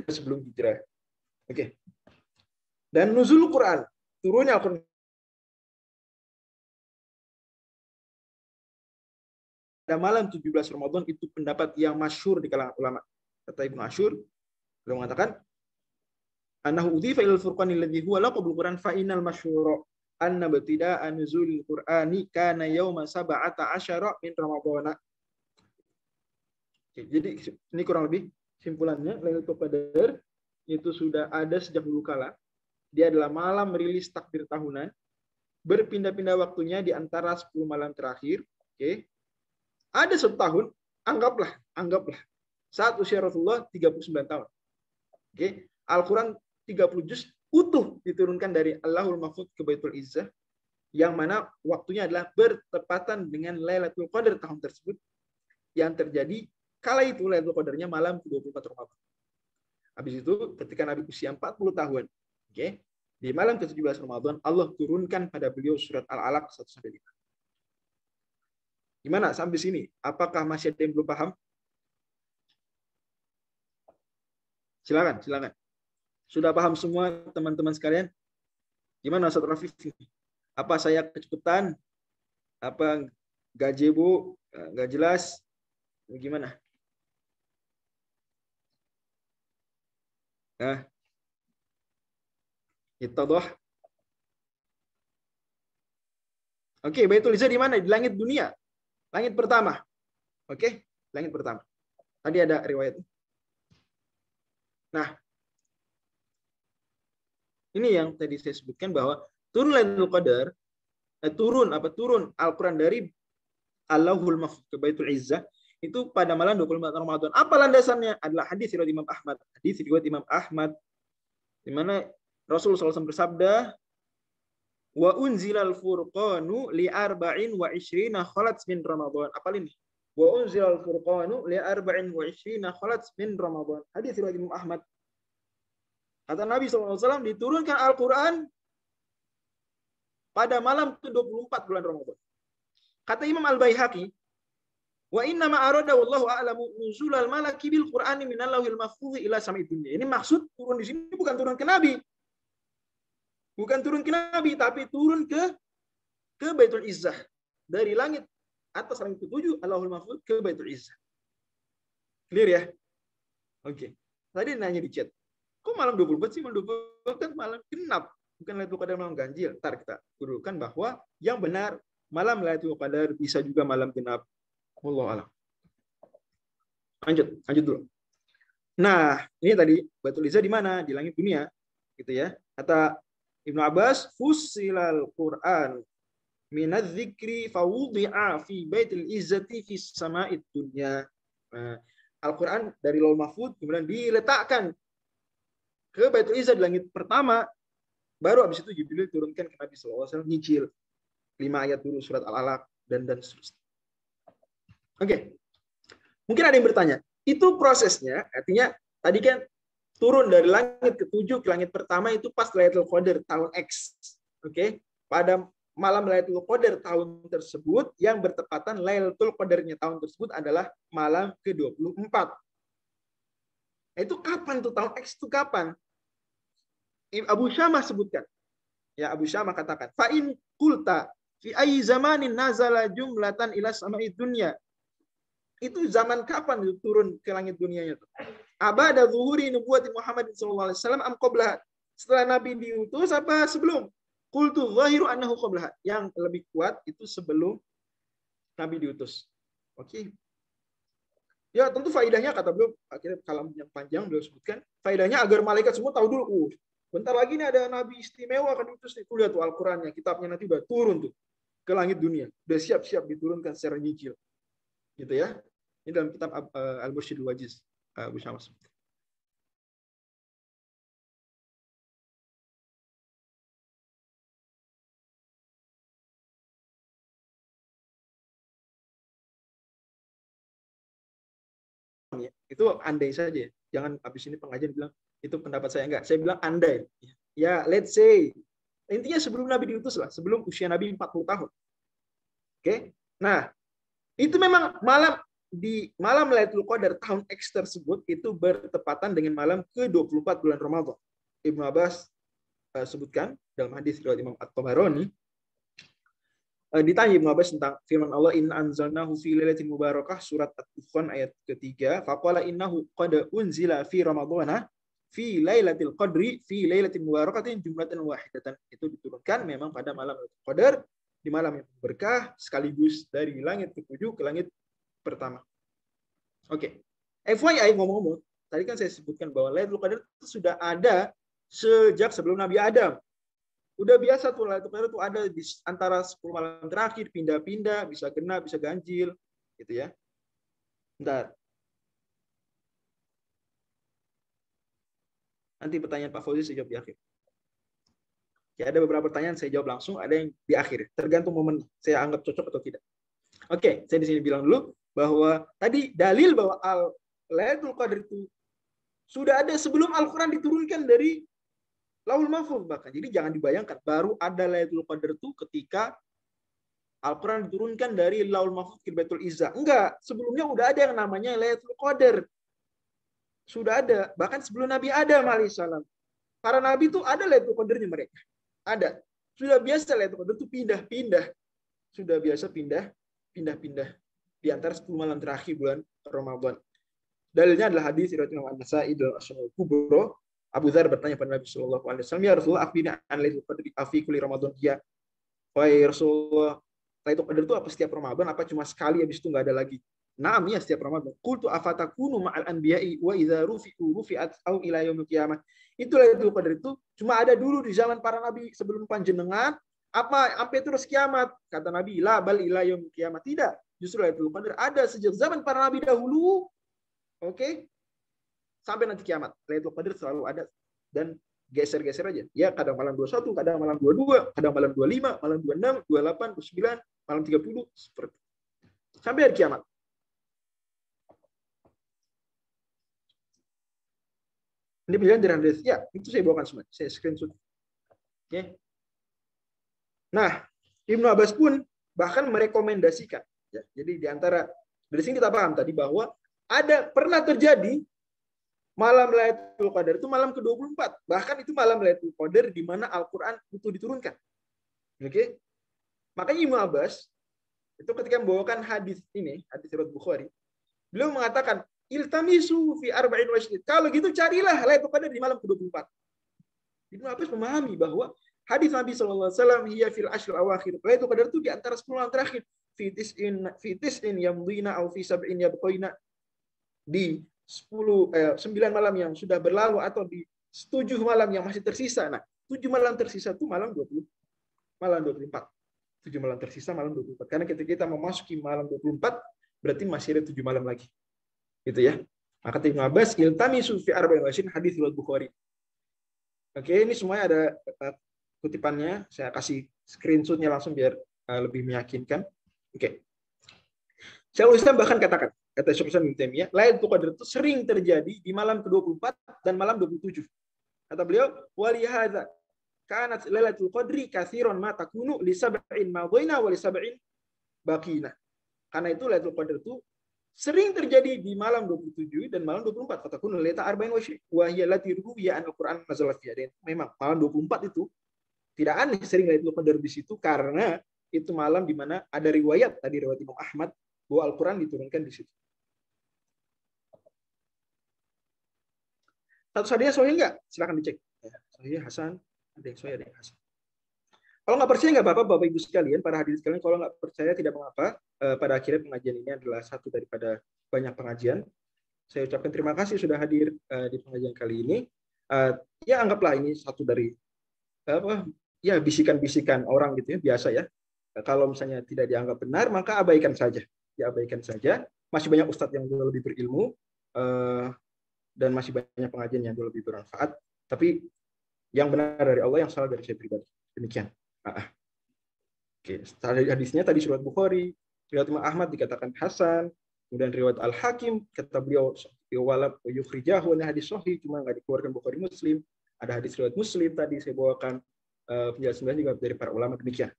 Sebelum hijrah. Oke. Dan nuzul Quran, turunnya Al-Quran pada malam 17 Ramadan itu pendapat yang masyhur di kalangan ulama. Kata Ibnu Asyur, beliau mengatakan, "Annahu udhifa ilal furqan alladhi huwa laqabul Quran fa innal masyhura anna batida'a nuzulil Qur'ani kana yauma 17 min Ramadhan." Jadi ini kurang lebih simpulannya, Lailatul Qadar itu sudah ada sejak dulu kala. Dia adalah malam rilis takdir tahunan, berpindah-pindah waktunya di antara 10 malam terakhir. Oke. Ada 1 tahun, anggaplah saat usia Rasulullah 39 tahun. Oke. Al-Quran 30 juz utuh diturunkan dari Allahul Mahfuz ke Baitul Izzah, yang mana waktunya adalah bertepatan dengan Lailatul Qadar tahun tersebut, yang terjadi kala itu Lailatul Qadarnya malam ke-24 Ramadan. Habis itu ketika Nabi usia 40 tahun, oke, di malam ke-17 Ramadan Allah turunkan pada beliau surat Al-Alaq 1-5. Gimana sampai sini? Apakah masih ada yang belum paham? Silakan. Sudah paham semua teman-teman sekalian? Gimana Ustaz Rafiq? Apa saya kecepatan? Apa gajebo? Nggak jelas? Gimana? Nah, ittadah. Oke, Baitul Izzah di mana? Di langit dunia. Langit pertama. Oke, langit pertama. Tadi ada riwayat. Nah, ini yang tadi saya sebutkan bahwa turun Lailatul Qadar, turun Al-Qur'an dari Allahul Mahfuz ke Baitul Izzah itu pada malam 24 Ramadan. Apa landasannya? Adalah hadis riwayat Imam Ahmad. Hadis riwayat Imam Ahmad di mana Rasulullah SAW bersabda, "Wa unzilal furqanu li arba'in wa ishrina khalat min Ramadan." Apa ini? Wa unzilal furqanu li arba'in wa ishrina khalat min Ramadan. Hadis riwayat Imam Ahmad. Kata Nabi SAW, diturunkan Al-Quran pada malam ke-24 bulan Ramadan. Kata Imam Al-Baihaqi, wa inna ma arada wallahu a'lamu nuzulal malaki bil Qur'ani minal lauhil mahfuz ila sama'id dunya. Ini maksud turun di sini bukan turun ke Nabi. Bukan turun ke Nabi, tapi turun ke Baitul Izzah. Dari langit atas langit ke-7 Allahul Mahfuz ke Baitul Izzah. Clear ya? Oke. Tadi nanya di chat. Kok malam 24 sih? Malam 24 kan malam genap. Bukan Lailatul Qadar malam ganjil. Ntar kita dudukan bahwa yang benar malam Lailatul Qadar bisa juga malam genap. Wallahu a'lam. Lanjut dulu. Nah, ini tadi Baitul Izzah di mana? Di langit dunia, gitu ya. Kata Ibnu Abbas, "Fusilal Qur'an minadz dzikri fawudi'a fi Baitil Izzati fis sama'id dunya." Nah, Al-Qur'an dari Lauhul Mahfuz kemudian diletakkan ke Baitul Izzah di langit pertama, baru habis itu Jibril turunkan ke Nabi SAW, nyicil 5 ayat dulu surat Al-Alaq dan seterusnya. Oke. Mungkin ada yang bertanya, itu prosesnya artinya tadi kan turun dari langit ke-7 ke langit pertama itu pas Lailatul Qadar tahun X. Oke. Pada malam Lailatul Qadar tahun tersebut yang bertepatan Lailatul Qadarnya tahun tersebut adalah malam ke-24. Nah, itu kapan tuh tahun X itu kapan? Abu Syamah sebutkan. Ya, Abu Syamah katakan, "Fa in qulta fi ayyi zamanin nazala jumlatan ila sama'id dunya." Itu zaman kapan itu turun ke langit dunianya itu? Abada zuhuri nubuwati Muhammad sallallahu alaihi wasallam am qablaha? Setelah Nabi diutus apa sebelum? Qultu zahiru annahu qablaha. Yang lebih kuat itu sebelum Nabi diutus. Oke. Ya, tentu faedahnya kata beliau, akhirnya kalam yang panjang beliau sebutkan, faedahnya agar malaikat semua tahu dulu, bentar lagi nih ada nabi istimewa akan diutus nih. Tuh lihat tuh Al-Qur'annya, kitabnya nanti udah turun tuh. ke langit dunia. Udah siap-siap diturunkan secara nyicil. Gitu ya. Ini dalam kitab Al-Mursyidul Wajiz. Abu Syams. Itu andai saja. Jangan habis ini pengajian bilang itu pendapat saya, enggak. Saya bilang andai. Ya, let's say. Intinya sebelum Nabi diutus lah, sebelum usia Nabi 40 tahun. Oke. Nah, itu memang malam Lailatul Qadar tahun X tersebut itu bertepatan dengan malam ke-24 bulan Ramadan. Ibnu Abbas sebutkan dalam hadis riwayat Imam At-Tabarani, ditanya Ibnu Abbas tentang firman Allah, inna anzalnahu fi lailatin mubarakah, surat At-Dukhan ayat ketiga, faqala innahu qad unzila fi ramadhana fi lailatul qadri fi lailatin mubarakatin jumlatan wahidatan. Itu diturunkan memang pada malam Lailatul Qadar, di malam yang berkah, sekaligus dari langit ke-7 ke langit pertama. Oke. FYI ngomong-ngomong, tadi kan saya sebutkan bahwa Lailatul Qadar itu sudah ada sejak sebelum Nabi Adam. Udah biasa tuh Lailatul Qadar itu ada di antara 10 malam terakhir, pindah-pindah, bisa genap, bisa ganjil, gitu ya. Bentar. Nanti pertanyaan Pak Fauzi saya jawab di akhir. Ya, ada beberapa pertanyaan saya jawab langsung, ada yang di akhir. Tergantung momen saya anggap cocok atau tidak. Oke, saya di sini bilang dulu bahwa tadi dalil bahwa Lailatul Qadar itu sudah ada sebelum Al-Quran diturunkan dari Lauhul Mahfuz bahkan. Jadi jangan dibayangkan baru ada Lailatul Qadar itu ketika Al-Quran diturunkan dari Lauhul Mahfuz ke Baitul Izzah. Enggak, sebelumnya udah ada yang namanya Lailatul Qadar. Sudah ada, bahkan sebelum Nabi Adam alaihissalam. Para nabi itu ada Lailatul Qadarnya mereka. Ada. Sudah biasa Lailatul Qadar itu pindah-pindah. Sudah biasa pindah-pindah di antara 10 malam terakhir bulan Ramadan. Dalilnya adalah hadis riwayat Imam An-Nasa'i dalam As-Sunan Kubra. Abu Dzar bertanya pada Nabi Shallallahu Alaihi Wasallam, ya Rasulullah, afina an Lailatul Qadri afi kulli Ramadan. Ya, wahai Rasulullah, Lailatul Qadar itu apa setiap Ramadan? Apa cuma sekali habis itu nggak ada lagi? Naam, ya setiap Ramadan. Qultu afatakunu ma'al anbiya'i wa idza rufi'at au ila yaumil qiyamah. Itu Lailatul Qadar itu cuma ada dulu di zaman para nabi sebelum panjenengan, apa sampai terus kiamat? Kata Nabi, la bal ila yaumil qiyamah. Tidak, justru Lailatul Qadar ada sejak zaman para nabi dahulu. Oke? Sampai nanti kiamat. Lailatul Qadar selalu ada dan geser-geser aja. Ya, kadang malam 21, kadang malam 22, kadang malam 25, malam 26, 28, 29, malam 30, seperti itu. Sampai hari kiamat. Ini pilihan dari hadis. Ya, itu saya bawakan semua. Saya screenshot. Oke. Nah, Ibnu Abbas pun bahkan merekomendasikan. Ya, jadi di antara dari sini kita paham tadi bahwa pernah terjadi malam Lailatul Qadar itu malam ke-24. Bahkan itu malam Lailatul Qadar di mana Al-Quran itu diturunkan. Oke. Makanya Ibnu Abbas itu ketika membawakan hadis ini, hadis riwayat Bukhari, beliau mengatakan, iltamisu fi arba'in wasyid. Kalau gitu carilah Lailatul Qadar di malam ke-24. Ibnu Abbas memahami bahwa hadis Nabi sallallahu alaihi wasallam hiya fil ashr awakhir. Lailatul Qadar itu di antara 10 malam terakhir. Fi tis'in yamdina au fi sab'in yabqina. Di 9 malam yang sudah berlalu atau di 7 malam yang masih tersisa. Nah, 7 malam tersisa itu malam 24. 7 malam tersisa malam 24. Karena ketika kita memasuki malam 24, berarti masih ada 7 malam lagi. Gitu ya. Maka Ibnu Abbas iltamisu fi arba'in wasyid hadis riwayat Bukhari. Oke, ini semuanya ada kutipannya. Saya kasih screenshotnya langsung biar lebih meyakinkan. Oke. Syaikhul Islam bahkan katakan, kata Syaikhul Islam Ibnu Taimiyah, Lailatul Qadar itu sering terjadi di malam ke-24 dan malam 27. Kata beliau, walihadza kanat Lailatul Qadri katsiran ma takunu li sab'in madina wa li sab'in baqina. Karena itu Lailatul Qadar itu sering terjadi di malam 27 dan malam 24. Fatakunu lailata arba'in wa hiya allati ruwiya an al-Qur'an nazala fiha. Memang malam 24 itu tidak aneh sering Lailatul Qadar di situ karena itu malam di mana ada riwayat tadi riwayat Imam Ahmad bahwa Al-Quran diturunkan di situ. Status hadisnya sahih enggak? Silakan dicek. Sahih Hasan, ada yang sahih, ada yang Hasan. Kalau nggak percaya nggak apa-apa, Bapak Ibu sekalian, para hadirin sekalian. Kalau nggak percaya tidak mengapa. Pada akhirnya pengajian ini adalah satu daripada banyak pengajian. Saya ucapkan terima kasih sudah hadir di pengajian kali ini. Ya anggaplah ini satu dari bisikan-bisikan orang gitu ya, biasa ya. Kalau misalnya tidak dianggap benar, maka abaikan saja. Diabaikan saja. Masih banyak ustadz yang jauh lebih berilmu, dan masih banyak pengajian yang jauh lebih bermanfaat. Tapi yang benar dari Allah, yang salah dari saya pribadi. Demikian. Oke, hadisnya tadi riwayat Bukhari, riwayat Imam Ahmad dikatakan hasan, kemudian riwayat Al-Hakim kata beliau walab yukhrijahu, hadis sahih, cuma nggak dikeluarkan Bukhari Muslim. Ada hadis riwayat Muslim tadi saya bawakan, penjelasan juga dari para ulama demikian.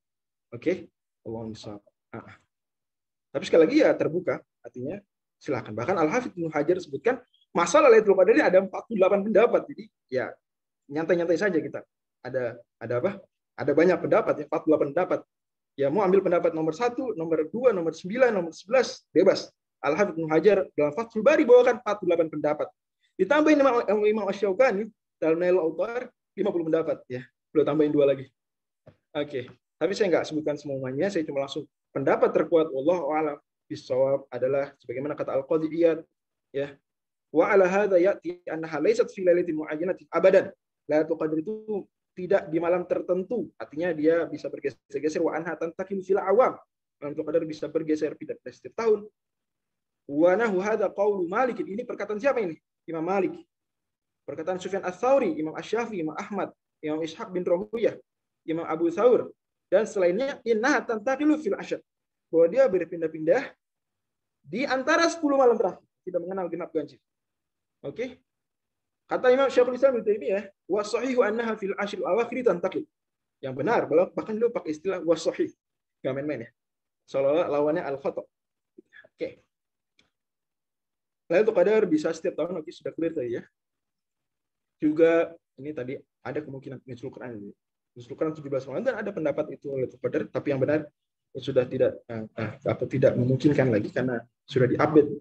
Oke, Allahumma shalli. Tapi sekali lagi ya terbuka, artinya silakan. Bahkan Al-Hafidz Ibnu Hajar sebutkan masalah Lailatul Qadar ini ada 48 pendapat. Jadi ya nyantai-nyantai saja kita. Ada apa? Ada banyak pendapat, ya 48 pendapat. Ya mau ambil pendapat nomor 1, nomor 2, nomor 9, nomor 11, bebas. Al-Hafidz Ibnu Hajar dalam Fathul Bari bawakan 48 pendapat. Ditambahin Imam Asy-Syaukani dalam Nailul Awtar 50 pendapat ya. Belum tambahin 2 lagi. Oke. Tapi saya nggak sebutkan semuanya, saya cuma langsung pendapat terkuat wallahu a'lam bissawab adalah sebagaimana kata Al-Qadhi Iyad ya. Wa ala hadza ya'ti annaha laysat fi lailatin mu'ayyanatin abadan. Lailatul Qadar itu tidak di malam tertentu, artinya dia bisa bergeser-geser wa anha tantakilu fil awam. Lailatul Qadar bisa bergeser pindah setiap tahun. Wa nahu hadza qaulu Malik. Ini perkataan siapa ini? Imam Malik. Perkataan Sufyan Ats-Tsauri, Imam Asy-Syafi'i, Imam Ahmad, Imam Ishaq bin Rahuyah, Imam Abu Thawr, dan selainnya innaha tantaqilu fil ashr, bahwa dia berpindah-pindah di antara 10 malam terakhir, tidak mengenal genap ganjil. Oke. Kata Imam Syekhul Islam Ibnu Taimiyah, wa sahihu annaha fil ashr al-awakhir tantaqil. Yang benar, bahkan dia pakai istilah wa sahih. Enggak main-main ya. Seolah lawannya al-khata'. Oke. Lailatul Qadar bisa setiap tahun, oke, sudah clear tadi ya. Juga ini tadi ada kemungkinan nuzul Quran ini. Nuzul Quran 17 malam, dan ada pendapat itu Lailatul Qadar, tapi yang benar sudah tidak memungkinkan lagi karena sudah diupdate.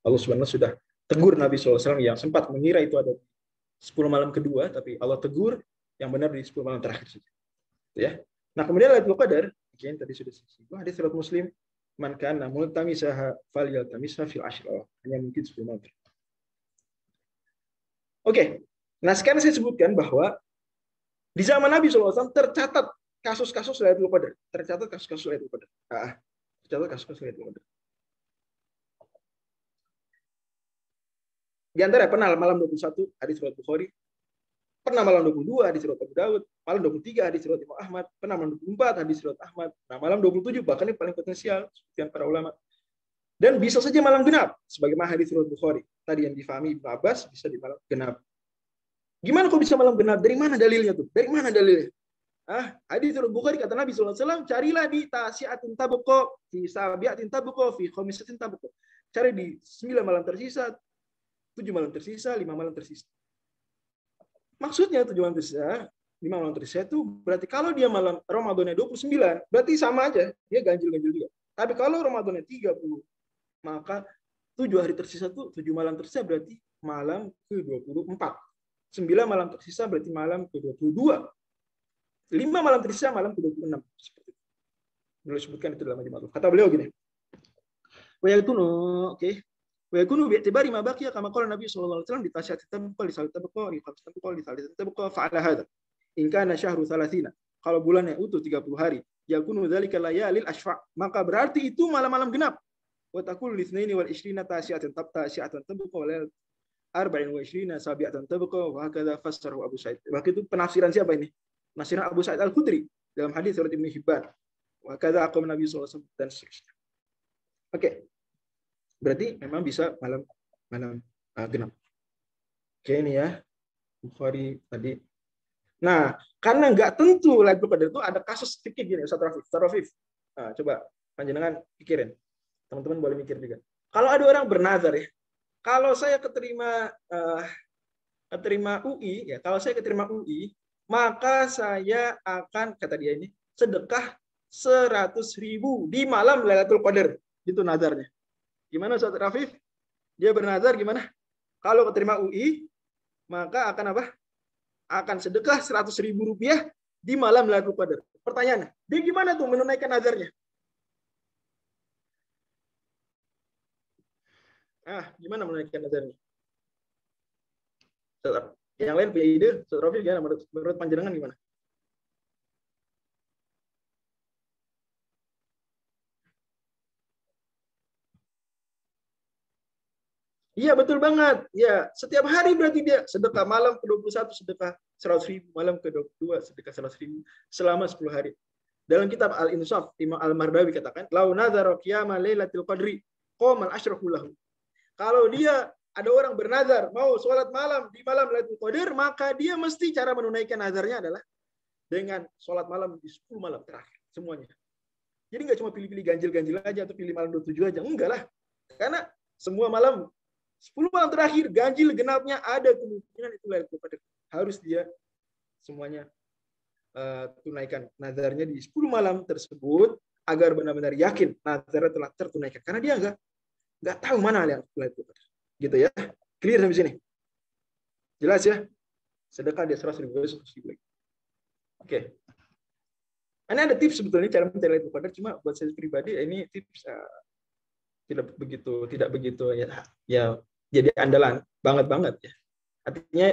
Allah Subhanahu sudah tegur Nabi SAW yang sempat mengira itu ada 10 malam kedua, tapi Allah tegur yang benar di 10 malam terakhir saja. Ya. Nah, kemudian Lailatul Qadar, yang tadi sudah disebut hadis riwayat Muslim, man kana multamisaha falyaltamisha fil ashr. Hanya mungkin 10 malam. Oke. Nah, sekarang saya sebutkan bahwa di zaman Nabi SAW tercatat kasus-kasus Lailatul Qadar. Tercatat kasus-kasus Lailatul Qadar. Tercatat kasus-kasus Lailatul Qadar. Di antara pernah malam 21 hadis riwayat Bukhari, pernah malam 22 hadis riwayat Abu Daud, malam 23 hadis riwayat Imam Ahmad, pernah malam 24 hadis riwayat Ahmad. Nah, malam 27 bahkan ini paling potensial sekian para ulama. Dan bisa saja malam genap sebagaimana hadis riwayat Bukhari. Tadi yang difahami Ibnu Abbas bisa di malam genap. Gimana kok bisa malam genap? Dari mana dalilnya tuh? Dari mana dalilnya? Hadis riwayat Bukhari kata Nabi SAW, carilah di tasiatin tabqa, fi sabiatin tabqa, fi khamisatin tabqa. Cari di 9 malam tersisa, 7 malam tersisa, 5 malam tersisa. Maksudnya 7 malam tersisa, 5 malam tersisa itu berarti kalau dia malam Ramadannya 29, berarti sama aja, dia ganjil-ganjil juga. Tapi kalau Ramadannya 30, maka 7 hari tersisa tuh 7 malam tersisa berarti malam ke-24. 9 malam tersisa berarti malam ke-22. 5 malam tersisa malam ke-26. Seperti itu. Beliau sebutkan itu dalam Majmu'ul. Kata beliau gini. Wa yakunu, oke. Wa yakunu bi'tibari ma baqiya kama qala Nabi sallallahu alaihi wasallam di tasyatit tabqa li salat tabqa li khamsat tabqa li salat tabqa fa'ala hadza. In kana syahru 30. Kalau bulannya utuh 30 hari, yakunu dzalika layalil ashfa'. Maka berarti itu malam-malam genap. Wa taqulu litsnaini wal 20 tasyatin tabqa tabqa wa 24 sabiatan tabqa wa hakadha fassarahu Abu Sa'id. Maka itu penafsiran siapa ini? Penafsiran Abu Sa'id Al-Khudri dalam hadis riwayat Ibnu Hibban. Wa hakadha aqam Nabi sallallahu alaihi wasallam dan seterusnya. Oke. Berarti memang bisa malam genap. Oke, ini ya. Bukhari tadi. Nah, karena nggak tentu Lailatul Qadar itu ada kasus fikih gini, Ustaz Rafif. Nah, coba panjenengan pikirin. Teman-teman boleh mikir juga. Kalau ada orang bernazar ya, kalau saya keterima UI, ya, kalau saya keterima UI, maka saya akan, kata dia ini, sedekah 100.000 di malam Lailatul Qadar. Itu nazarnya. Gimana Ustaz Rafif? Dia bernazar gimana? Kalau keterima UI, maka akan apa? Akan sedekah 100.000 rupiah di malam Lailatul Qadar. Pertanyaannya, dia gimana tuh menunaikan nazarnya? Gimana menunaikan nazarnya? Yang lain punya ide? Ustaz Rafif gimana? Menurut panjenengan gimana? Iya betul banget. Ya, setiap hari berarti dia sedekah malam ke-21 sedekah 100.000, malam ke-22 sedekah 100.000 selama 10 hari. Dalam kitab Al-Insaf, Imam Al-Mardawi katakan, "Lau nadhara qiyama lailatul qadri qamal asyrafu lahu." Kalau dia ada orang bernazar mau sholat malam di malam Lailatul Qadar, maka dia mesti cara menunaikan nazarnya adalah dengan sholat malam di 10 malam terakhir semuanya. Jadi nggak cuma pilih-pilih ganjil-ganjil aja atau pilih malam 27 aja, enggak lah. Karena semua malam 10 malam terakhir ganjil genapnya ada kemungkinan itu Lailatul Qadar. Harus dia semuanya tunaikan nazarnya di 10 malam tersebut agar benar-benar yakin nazarnya telah tertunaikan. Karena dia nggak tahu mana Lailatul Qadar. Gitu ya. Clear sampai sini? Jelas ya? Sedekah dia 100.000 lagi. Oke. Ini ada tips sebetulnya cara mencari Lailatul Qadar, cuma buat saya pribadi ini tips tidak begitu ya jadi andalan banget ya. Artinya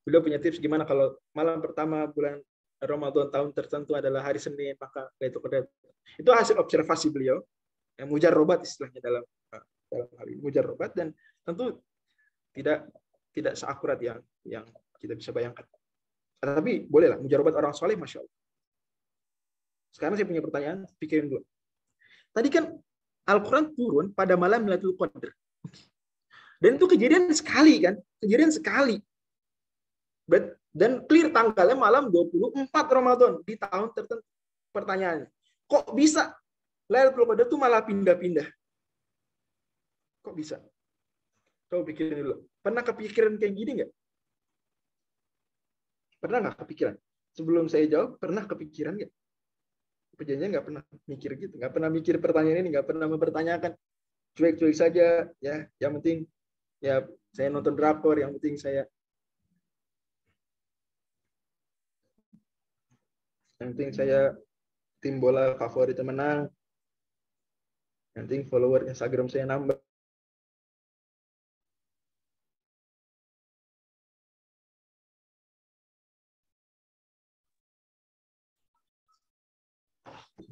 beliau punya tips gimana kalau malam pertama bulan Ramadan tahun tertentu adalah hari Senin, maka Lailatul Qadar. Itu hasil observasi beliau. Yang mujarrobat istilahnya dalam hal ini, mujarrobat, dan tentu tidak seakurat yang kita bisa bayangkan. Tapi bolehlah mujarrobat orang soleh, masya Allah. Sekarang saya punya pertanyaan, pikirin dulu. Tadi kan Al-Quran turun pada malam Lailatul Qadar. Dan itu kejadian sekali kan? Kejadian sekali. Dan clear tanggalnya malam 24 Ramadan di tahun tertentu. Pertanyaannya, kok bisa Lailatul Qadar itu malah pindah-pindah? Kok bisa? Coba pikirin dulu. Pernah kepikiran kayak gini nggak? Pernah nggak kepikiran? Sebelum saya jawab, pernah kepikiran nggak? Perjanjian nggak pernah mikir gitu, nggak pernah mikir pertanyaan ini, nggak pernah mempertanyakan, cuek-cuek saja ya. Yang penting ya saya nonton drakor, yang penting saya tim bola favorit menang, yang penting follower Instagram saya nambah.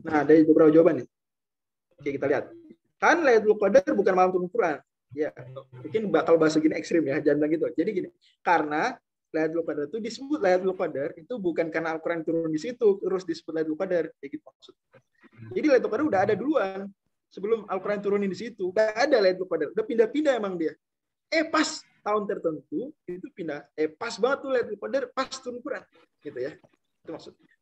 Nah, ada beberapa jawaban nih. Oke, kita lihat. Kan Lailatul Qadar bukan malam turun Quran. Ya, mungkin bakal bahasa gini ekstrim ya, jangan bilang gitu. Jadi gini, karena Lailatul Qadar itu disebut Lailatul Qadar itu bukan karena Al-Quran turun di situ terus disebut Lailatul Qadar, kayak gitu maksudnya. Jadi Lailatul Qadar udah ada duluan sebelum Al-Quran turunin di situ. Udah ada Lailatul Qadar, udah pindah-pindah emang dia. Pas tahun tertentu itu pindah. Pas banget tuh Lailatul Qadar pas turun Quran, gitu ya. Itu maksudnya.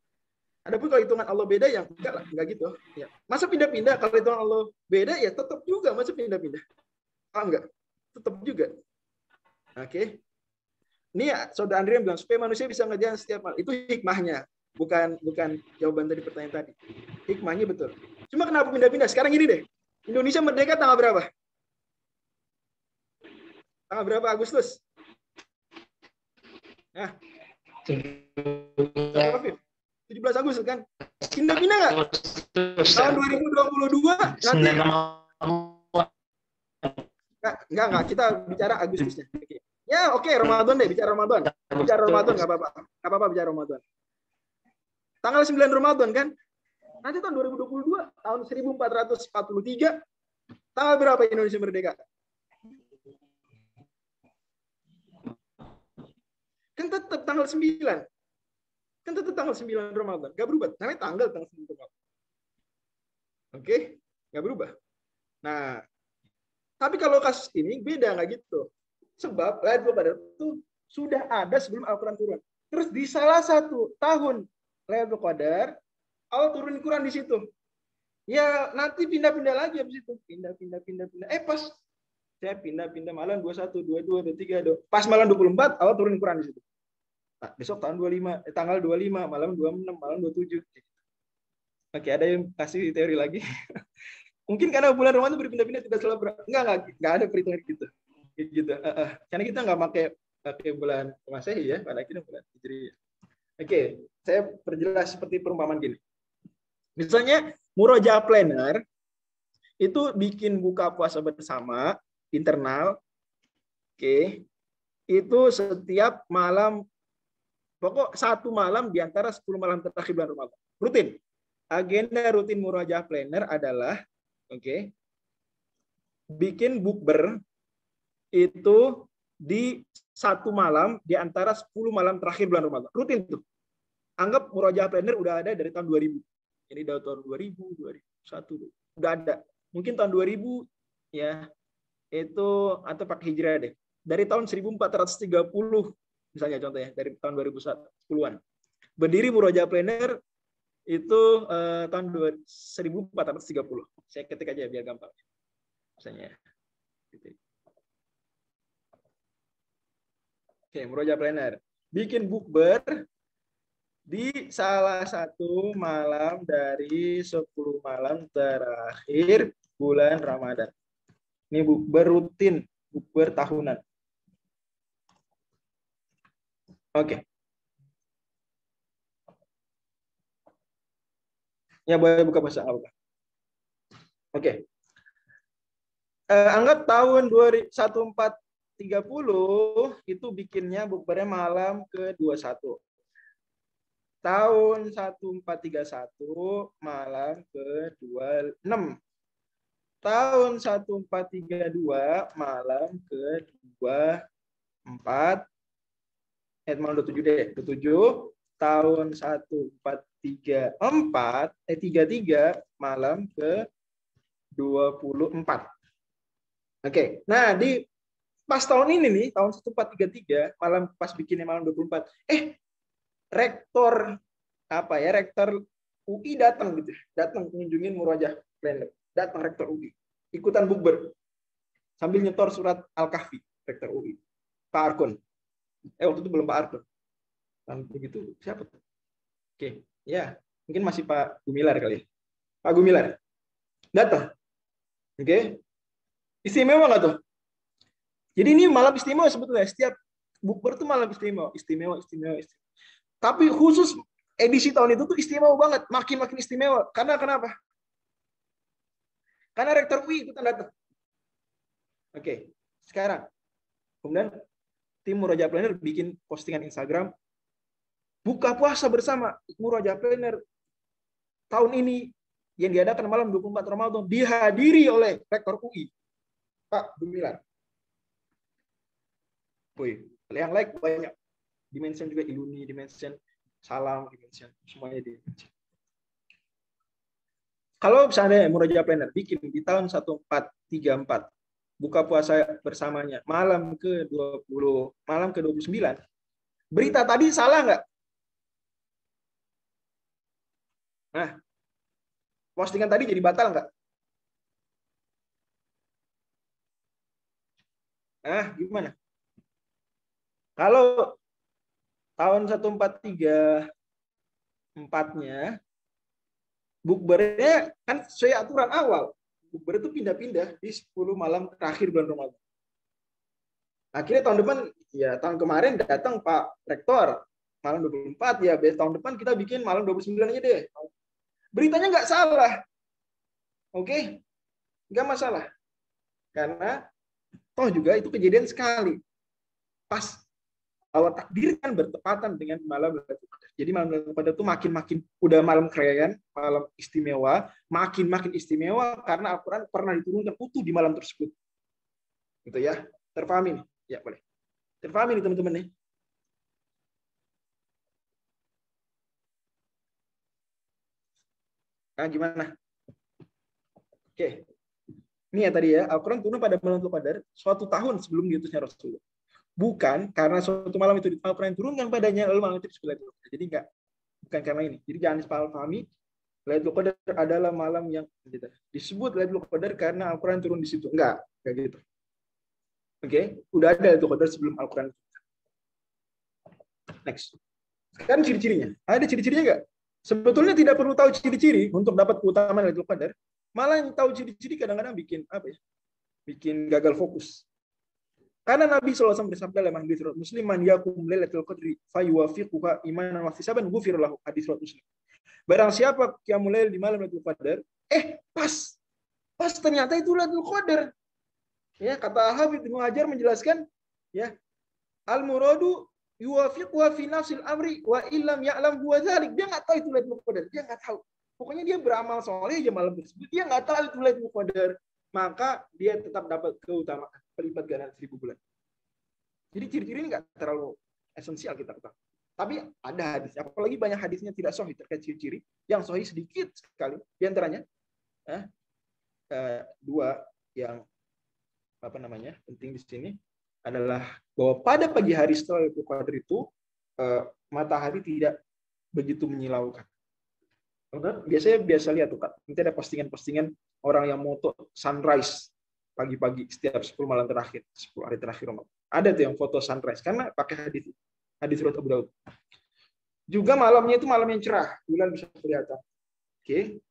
Adapun kalau hitungan Allah beda, yang enggak gitu. Ya. Masa pindah-pindah? Kalau hitungan Allah beda, ya tetap juga masa pindah-pindah. Ah, enggak, tetap juga. Oke. Ini ya, Saudara Andrea bilang supaya manusia bisa ngerjain setiap malam. Itu hikmahnya, bukan jawaban dari pertanyaan tadi. Hikmahnya betul. Cuma kenapa pindah-pindah? Sekarang gini deh. Indonesia merdeka tanggal berapa? Tanggal berapa Agustus? Nah. 17 Agustus kan? Pindah-pindah nggak? Tahun 2022 nanti. Enggak, kita bicara Agustusnya. Ya, oke, Ramadan deh, bicara Ramadan. Bicara Ramadan nggak apa-apa. Nggak apa-apa bicara Ramadan. Tanggal 9 Ramadan kan? Nanti tahun 2022, tahun 1443, tanggal berapa Indonesia merdeka? Kan tetap tanggal 9. Kan tetap tanggal 9 Ramadan. Nggak berubah. Namanya tanggal 9 Ramadan. Oke? Nggak berubah. Nah, tapi kalau kasus ini beda, nggak gitu. Sebab Lailatul Qadar itu sudah ada sebelum Al-Quran turun. Terus di salah satu tahun Lailatul Qadar, Allah turunin Quran di situ. Ya nanti pindah-pindah lagi habis itu. Pindah. Pas saya pindah malam 21, 22, 23. Pas malam 24, Allah turunin Quran di situ. Nah, besok tanggal 25, malam 26, malam 27. Oke, ada yang kasih teori lagi. Mungkin karena bulan Ramadan berpindah-pindah tidak selalu enggak ada perhitungan gitu. Karena kita nggak pakai bulan Masehi ya, pada akhirnya bulan Hijriah. Oke, saya perjelas seperti perumpamaan gini. Misalnya Murojaah Planner itu bikin buka puasa bersama internal. Oke. Itu setiap malam, pokok satu malam di antara 10 malam terakhir bulan Ramadan. Rutin. Agenda rutin Murojaah Planner adalah bikin bukber itu di satu malam di antara 10 malam terakhir bulan Ramadan. Rutin tuh. Anggap Murojaah Planner udah ada dari tahun 2000. Ini dari tahun 2000, 2001 udah ada. Mungkin tahun 2000 ya itu atau pakai hijrah deh. Dari tahun 1430 misalnya contohnya dari tahun 2010-an. Berdiri Murojaah Planner itu tahun 1430. Saya ketik aja biar gampang. Misalnya. Oke, Murojaah Planner. Bikin bukber di salah satu malam dari 10 malam terakhir bulan Ramadan. Ini bukber rutin, bukber tahunan. Oke. Ya, boleh buka bahasa Arab. Oke. Anggap tahun 1430 itu bikinnya bukbernya malam ke-21. Tahun 1431 malam ke-26. Tahun 1432 malam ke-24. Malam 27 deh, ke-7. Tahun 1433 malam ke-24. Oke. Nah, di pas tahun ini nih, tahun 1433 malam pas bikinnya malam 24. Rektor UI datang gitu, datang mengunjungin Murojaah Planner, datang rektor UI, ikutan bukber sambil nyetor surat Al-Kahfi, rektor UI, Pak Arkun. Waktu itu belum Pak Arkun. Lalu begitu siapa tuh? Oke, ya mungkin masih Pak Gumilar kali. Pak Gumilar datang. Oke, istimewa nggak tuh? Jadi ini malam istimewa sebetulnya. Setiap bukber tuh malam istimewa. Tapi khusus edisi tahun itu tuh istimewa banget, makin istimewa. Karena kenapa? Karena rektor UI ikutan datang. Oke, sekarang kemudian tim Murojaah Planner bikin postingan Instagram buka puasa bersama Murojaah Planner tahun ini yang diadakan malam 24 Ramadan dihadiri oleh rektor UI Pak Gumilar. Wih, yang like banyak. Dimension juga Iluni, dimension Salam, dimension semuanya dimension. Kalau misalnya Murojaah Planner bikin di tahun 1434 buka puasa bersamanya malam ke-20, malam ke-29. Berita tadi salah nggak? Nah, postingan tadi jadi batal nggak? Nah, gimana? Kalau tahun 1434-nya bukbernya kan sesuai aturan awal. Bukber itu pindah-pindah di 10 malam terakhir bulan Ramadan. Akhirnya tahun depan, ya tahun kemarin datang Pak Rektor malam 24, ya tahun depan kita bikin malam 29 aja deh. Beritanya nggak salah. Oke? Nggak masalah. Karena toh juga itu kejadian sekali. Pas awal takdir kan bertepatan dengan malam Lailatul Qadar. Jadi malam Lailatul Qadar itu makin udah malam keren, malam istimewa, makin istimewa karena Al-Qur'an pernah diturunkan utuh di malam tersebut. Gitu ya. Terpahami nih? Ya, boleh. Terpahami nih teman-teman nih. Nah, gimana? Oke. Ini ya tadi ya, Al-Qur'an turun pada malam Lailatul Qadar suatu tahun sebelum diutusnya Rasulullah. Bukan karena suatu malam itu Al-Qur'an turunkan padanya lalu malam itu disebut Lailatul Qadar. Jadi enggak, bukan karena ini. Jadi jangan disalahpahami. Lailatul Qadar adalah malam yang disebut Lailatul Qadar karena Al-Qur'an turun di situ. Enggak, kayak gitu. Oke, udah ada Lailatul Qadar sebelum Al-Qur'an. Next. Sekarang ciri-cirinya. Ada ciri-cirinya enggak? Sebetulnya tidak perlu tahu ciri-ciri untuk dapat keutamaan Lailatul Qadar. Malah yang tahu ciri-ciri kadang-kadang bikin apa ya? Bikin gagal fokus. Karena Nabi SAW bersabda dalam hadis riwayat Muslim, "Man yakum lailatul qadri fayuwafiquha imanan wa ihtisaban ghufira lahu." Hadis riwayat Muslim. Barang siapa qiyamul lail di malam Lailatul Qadar, pas ternyata itu Lailatul Qadar. Ya, kata Habib Ibnu Hajar menjelaskan, ya, al-muradu yuwafiquha fi nafsil amri wa illam ya'lam huwa dzalik. Dia enggak tahu itu Lailatul Qadar, dia enggak tahu. Pokoknya dia beramal soleh aja malam tersebut, dia enggak tahu itu Lailatul Qadar. maka dia tetap dapat keutamaan pelipat gandaan 1000 bulan. Jadi ciri-ciri ini nggak terlalu esensial kita ketahui. Tapi ada hadis, apalagi banyak hadisnya tidak sahih terkait ciri-ciri, yang sahih sedikit sekali. Di antaranya dua yang penting di sini adalah bahwa pada pagi hari setelah Lailatul Qadar itu matahari tidak begitu menyilaukan. Biasanya biasa lihat tuh Kak, nanti ada postingan-postingan orang yang moto sunrise pagi-pagi setiap 10 malam terakhir, 10 hari terakhir Ramadan. Ada tuh yang foto sunrise karena pakai hadis riwayat Abu Daud. Juga malamnya itu malam yang cerah, bulan bisa kelihatan. Oke.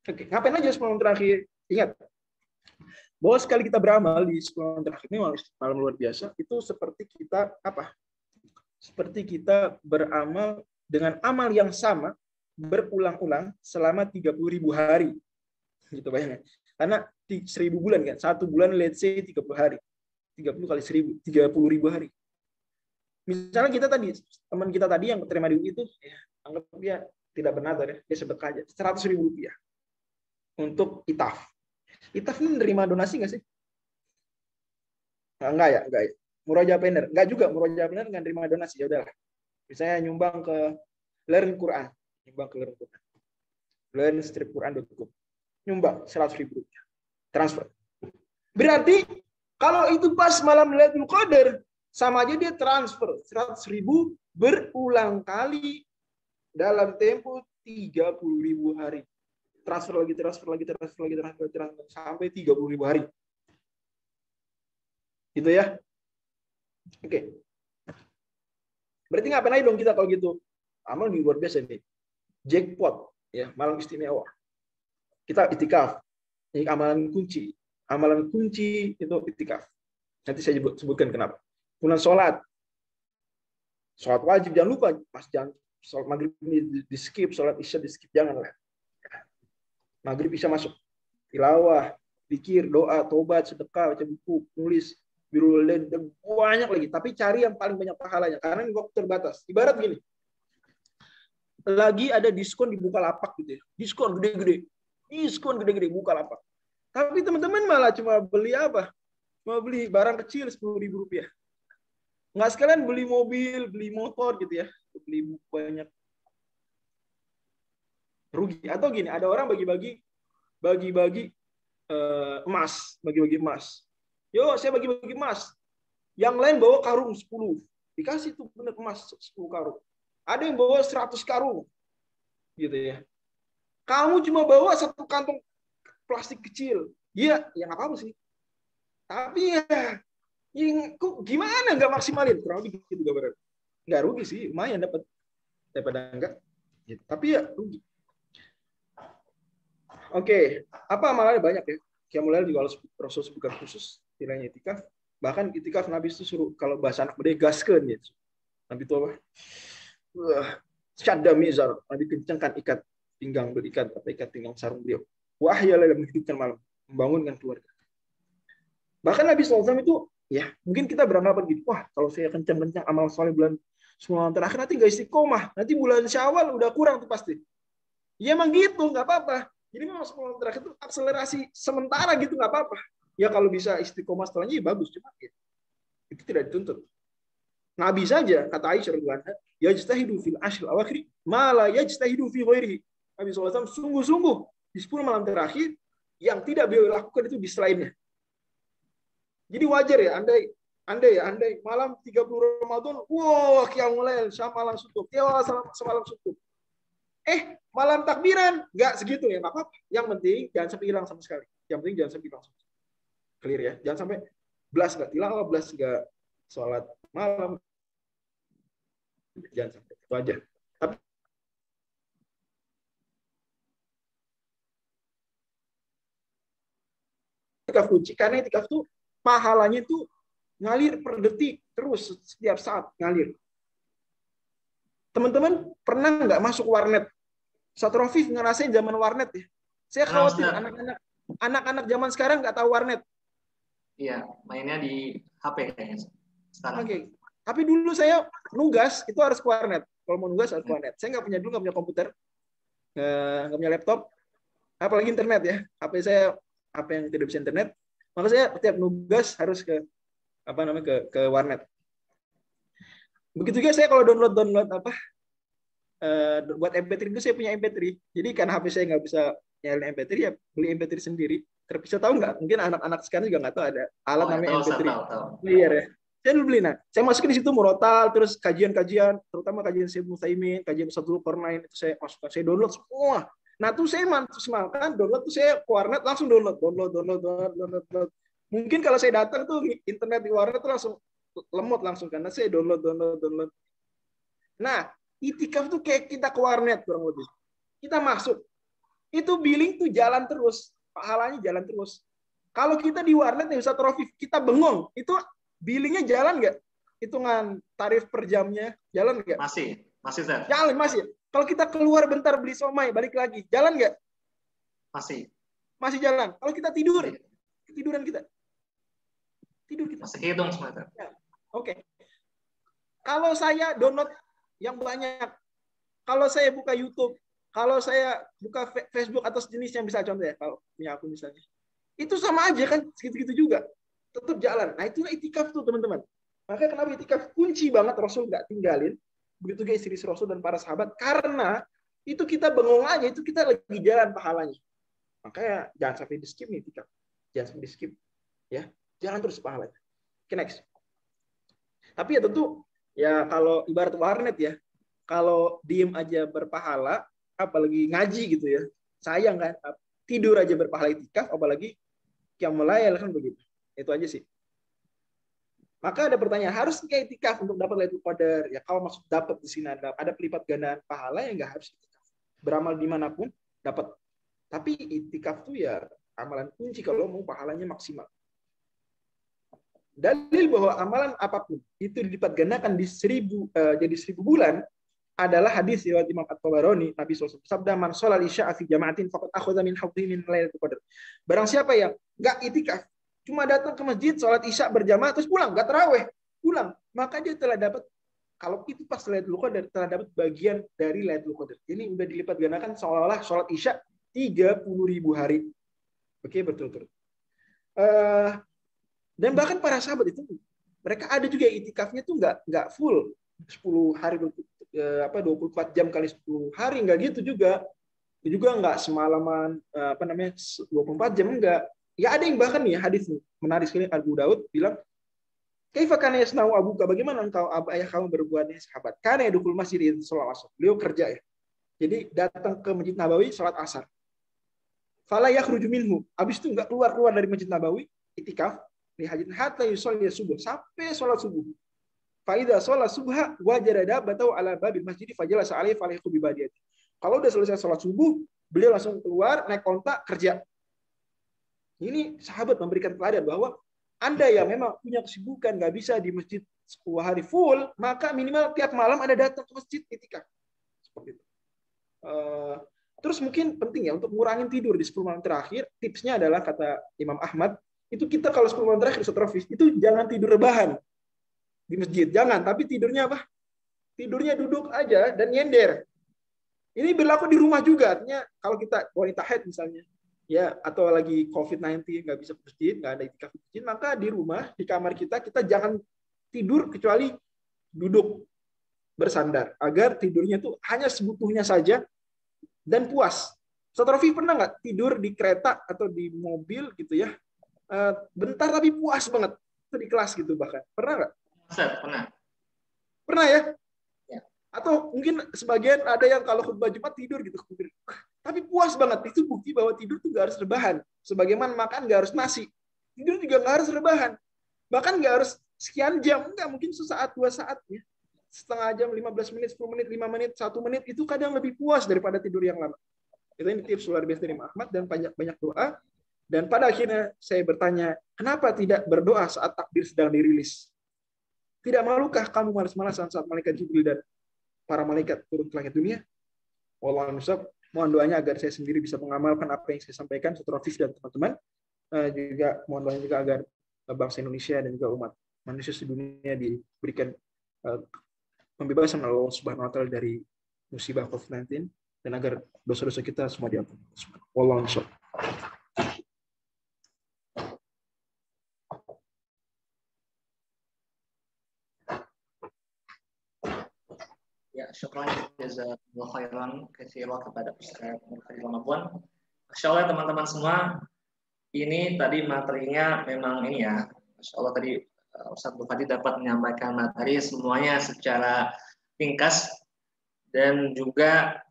Oke, ngapain aja 10 malam terakhir? Ingat, bahwa sekali kita beramal di 10 malam terakhir ini malam luar biasa, itu seperti kita seperti kita beramal dengan amal yang sama berulang-ulang selama 30.000 hari. Gitu bayangin. Karena 1000 bulan kan, 1 bulan let's say 30 hari. 30 kali 1000, 30.000 hari. Misalnya teman kita tadi yang terima di UI itu, anggap dia tidak bernadar ya, dia sedekah aja 100.000 rupiah untuk itaf. Itaf ini menerima donasi nggak sih? Enggak ya. Murojaah Planner, enggak juga. Murojaah Planner nggak nerima donasi, ya udahlah. Misalnya nyumbang ke Learn Quran, learnstripquran.com, nyumbang 100.000 rupiah, transfer. Berarti kalau itu pas malam Lailatul Qadar, sama aja dia transfer 100.000 berulang kali dalam tempo 30.000 hari. Transfer lagi sampai 30.000 hari. Gitu ya. Oke. Berarti ngapain aja dong kita kalau gitu? Amal luar biasa nih. Jackpot, ya, malam istimewa. Kita itikaf. Ini amalan kunci. Amalan kunci itu itikaf. Nanti saya sebutkan kenapa. Kemudian sholat. Sholat wajib jangan lupa. Sholat maghrib ini di skip, sholat isya di skip, janganlah. Maghrib bisa masuk. Tilawah, zikir, doa, tobat, sedekah, baca buku, nulis, birrul walidain, dan banyak lagi. Tapi cari yang paling banyak pahalanya. Karena ini waktu terbatas. Ibarat gini. Lagi ada diskon di Bukalapak gitu ya. Diskon gede-gede Bukalapak. Tapi teman-teman malah cuma beli apa? Cuma beli barang kecil 10.000 rupiah. Nggak sekalian beli mobil, beli motor gitu ya. Beli banyak. Rugi. Atau gini, ada orang bagi-bagi emas. Yo, saya bagi-bagi emas. Yang lain bawa karung 10. Dikasih tuh bener emas 10 karung. Ada yang bawa 100 karung. Gitu ya. Kamu cuma bawa 1 kantong plastik kecil. Iya, ya nggak apa-apa sih. Tapi ya, gimana nggak maksimalin? Kurang lebih gitu gambaran. Nggak rugi sih, lumayan dapat. Daripada enggak. Gitu. Tapi ya rugi. Oke, apa amalannya banyak ya. Qiyamul juga Rasul sebutkan khusus nilainya itikaf. Bahkan itikaf Nabi itu suruh, kalau bahasa anak muda, gaskeun gitu. Nabi itu apa? Syadda mizar, Nabi kencangkan ikat pinggang, berikat pinggang sarung beliau. Wahya dalam menghidupkan malam, membangunkan keluarga. Bahkan Nabi SAW itu, ya mungkin kita beranggapan gitu, wah kalau saya kencang-kencang amal soleh bulan 10 malam terakhir nanti nggak istiqomah, nanti bulan Syawal udah kurang tuh pasti. Ya emang gitu, nggak apa-apa. Jadi memang 10 malam terakhir itu akselerasi sementara gitu, nggak apa-apa. Ya kalau bisa istiqomah setelahnya ya bagus, cuma ya, itu tidak dituntut. Nabi saja, kata Aisyah radhiyallahu anha, yajtahidu fil ashril awakhir ma la yajtahidu fi ghairihi. Nabi SAW sungguh-sungguh di 10 malam terakhir yang tidak beliau lakukan itu di selainnya. Jadi wajar ya, andai malam 30 Ramadan, wah qiyamul lail samalam suntuk, semalam suntuk. Malam takbiran enggak segitu ya, enggak apa-apa. Yang penting jangan sampai hilang sama sekali. Clear ya. Jangan sampai belas enggak tilawah, belas enggak sholat malam. Jangan sampai itu aja. Tapi itikaf kunci, karena itikaf itu pahalanya itu ngalir per detik terus setiap saat ngalir. Teman-teman pernah nggak masuk warnet? Satu Rafif ngerasain zaman warnet ya. Saya khawatir anak-anak zaman sekarang nggak tahu warnet. Iya, mainnya di HP kayaknya sekarang. Oke. Tapi dulu saya nugas itu harus ke warnet. Kalau mau nugas harus ke warnet. Saya nggak punya komputer, nggak punya laptop, apalagi internet ya. HP yang tidak bisa internet, maka saya setiap nugas harus ke warnet. Begitu juga saya kalau download buat MP3 itu saya punya MP3. Jadi karena HP saya nggak bisa nyalain MP3 ya beli MP3 sendiri. Terpisah tahu nggak? Mungkin anak-anak sekarang juga nggak tahu ada alat namanya MP3 player ya. Saya dulu beli. Nah, saya masukin di situ murotal, terus kajian-kajian, terutama kajian Syekh Utsaimin, kajian Ustaz Zulkarnain itu saya masukkan, saya download semua. Nah, tuh saya maksimalkan download tuh saya ke warnet langsung download. Mungkin kalau saya datang tuh internet di warnet tuh langsung lemot langsung karena saya download. Nah, itikaf tuh kayak kita ke warnet kurang lebih. Kita masuk, itu billing tuh jalan terus, pahalanya jalan terus. Kalau kita di warnet nih Ustaz Rofif, kita bengong, itu billingnya jalan nggak? Hitungan tarif per jamnya jalan nggak? Masih Ustaz. Jalan masih. Kalau kita keluar bentar beli somai, balik lagi, jalan nggak? Masih jalan. Kalau kita tidur, ketiduran kita. Tidur kita. Masih hitung semua. Ya. Oke. Kalau saya download yang banyak, kalau saya buka YouTube, kalau saya buka Facebook atau sejenisnya bisa contoh ya, kalau punya aku misalnya, itu sama aja kan, segitu-gitu juga, tetap jalan. Nah itulah itikaf tuh teman-teman. Makanya kenapa itikaf kunci banget Rasul nggak tinggalin, begitu juga istri Rasul dan para sahabat, karena itu kita bengong aja, itu kita lagi jalan pahalanya. Makanya jangan sampai di skip nih itikaf, jangan sampai di skip, ya, jalan terus pahalanya. Oke, next. Tapi ya tentu ya kalau ibarat warnet ya, kalau diem aja berpahala, apalagi ngaji gitu ya, sayang kan, tidur aja berpahala itikaf, apalagi qiyamul lail kan begitu. Itu aja sih. Maka ada pertanyaan, harus kayak itikaf untuk dapat Lailatul Qadar? Ya kalau maksud dapat di sini ada pelipat gandaan pahala yang nggak harus itikaf. Beramal dimanapun dapat. Tapi itikaf tuh ya amalan kunci kalau mau pahalanya maksimal. Dalil bahwa amalan apapun itu dilipat gandakan jadi 1000 bulan adalah hadis riwayat Imam At-Tabarani, Nabi SAW sabda, man sholal isya'a fi jama'atin faqad akhadha min hadhihi min Lailatul Qadar. Barang siapa yang enggak itikaf, cuma datang ke masjid sholat isya berjamaah terus pulang, enggak tarawih, pulang, maka dia telah dapat, kalau itu pas Lailatul Qadar, telah dapat bagian dari Lailatul Qadar. Ini udah dilipat gandakan seolah-olah sholat isya 30.000 hari. Oke, betul-betul. Dan bahkan para sahabat itu mereka ada juga yang itikafnya tuh nggak full 10 hari 24 jam kali 10 hari, nggak gitu juga. Itu juga nggak semalaman 24 jam, enggak. Ya ada yang bahkan nih hadis menarik sekali, Abu Daud bilang, kaifa kana yasna'u abuka, bagaimana engkau ayah kamu berbuat nih sahabat? Kana yadkhul masjid sholat asar. Beliau kerja ya. Jadi datang ke Masjid Nabawi sholat asar. Fala yakhruju minhu. Habis itu nggak keluar dari Masjid Nabawi, itikaf lihat hatta yusolli subuh, sampai sholat subuh. Faida sholat subha wajada dabbatahu ala babil masjid fajalasa alaihi falayqu bi badiyati. Kalau udah selesai sholat subuh, beliau langsung keluar naik onta kerja. Ini sahabat memberikan teladan bahwa Anda yang memang punya kesibukan nggak bisa di masjid 10 hari full, maka minimal tiap malam Anda datang ke masjid itikaf. Seperti itu. Terus mungkin penting ya untuk ngurangin tidur di 10 malam terakhir, tipsnya adalah kata Imam Ahmad, itu kita kalau 10 malam terakhir Ustaz, itu jangan tidur rebahan di masjid, jangan, tapi tidurnya apa? Tidurnya duduk aja dan nyender. Ini berlaku di rumah juga, artinya kalau kita wanita haid misalnya, ya atau lagi COVID-19 nggak bisa ke masjid, nggak ada itikaf di masjid, maka di rumah, di kamar kita jangan tidur kecuali duduk bersandar, agar tidurnya tuh hanya sebutuhnya saja dan puas. Ustaz Rofi pernah nggak tidur di kereta atau di mobil gitu ya? Bentar tapi puas banget, itu di kelas gitu bahkan, pernah nggak? Pernah ya? Atau mungkin sebagian ada yang kalau khutbah Jumat tidur gitu, tapi puas banget. Itu bukti bahwa tidur tuh nggak harus rebahan. Sebagaimana makan nggak harus nasi, tidur juga nggak harus rebahan. Bahkan nggak harus sekian jam, nggak, mungkin sesaat 2 saat ya, setengah jam, 15 menit, 10 menit, 5 menit, 1 menit, itu kadang lebih puas daripada tidur yang lama. Itu ini tips luar biasa dari Ahmad, dan banyak doa. Dan pada akhirnya saya bertanya, kenapa tidak berdoa saat takbir sedang dirilis? Tidak malukah kamu malas-malasan saat malaikat Jibril dan para malaikat turun ke langit dunia? Wallahu a'lam. Mohon doanya agar saya sendiri bisa mengamalkan apa yang saya sampaikan, Ustaz Rafif dan teman-teman. Juga mohon doanya juga agar bangsa Indonesia dan juga umat manusia sedunia diberikan pembebasan Allah Subhanahu wa taala dari musibah COVID-19, dan agar dosa-dosa kita semua diampuni. Wallahu a'lam. Ya, syukran jazakallahu khairan katsiran kepada Ustaz Mufti Ramadan. Masyaallah teman-teman semua, ini tadi materinya memang ini ya. Masyaallah tadi Ustaz Bufati dapat menyampaikan materi semuanya secara ringkas dan juga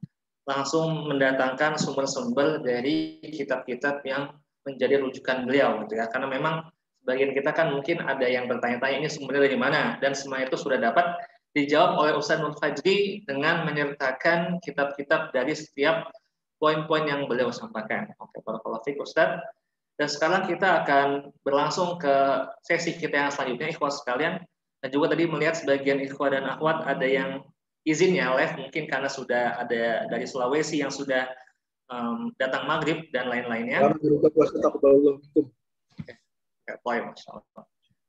langsung mendatangkan sumber-sumber dari kitab-kitab yang menjadi rujukan beliau gitu ya. Karena memang sebagian kita kan mungkin ada yang bertanya-tanya ini sumbernya dari mana, dan semua itu sudah dapat dijawab oleh Ustaz Nur Fajri dengan menyertakan kitab-kitab dari setiap poin-poin yang beliau sampaikan. Oke, barakallahu fiik Ustaz. Dan sekarang kita akan berlangsung ke sesi kita yang selanjutnya, ikhwah sekalian. Dan juga tadi melihat sebagian ikhwah dan akhwat ada yang izin ya live, mungkin karena sudah ada dari Sulawesi yang sudah datang maghrib dan lain-lainnya.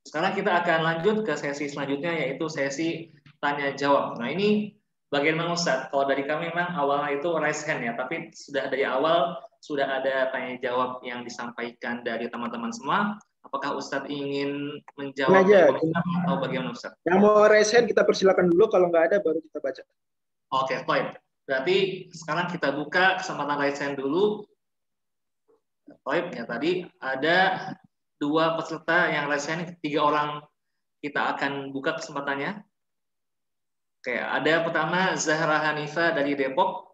Sekarang kita akan lanjut ke sesi selanjutnya, yaitu sesi tanya jawab. Nah ini bagian Mang Ustadz, kalau dari kami memang awalnya itu raise hand ya, tapi sudah dari awal sudah ada tanya jawab yang disampaikan dari teman-teman semua. Apakah Ustadz ingin menjawab atau bagaimana Ustadz? Yang mau raise hand kita persilakan dulu, kalau nggak ada baru kita baca. Oke, baik. Berarti sekarang kita buka kesempatan raise hand dulu. Baik, ya tadi ada 2 peserta yang raise hand, 3 orang kita akan buka kesempatannya. Oke, ada pertama Zahra Hanifa dari Depok,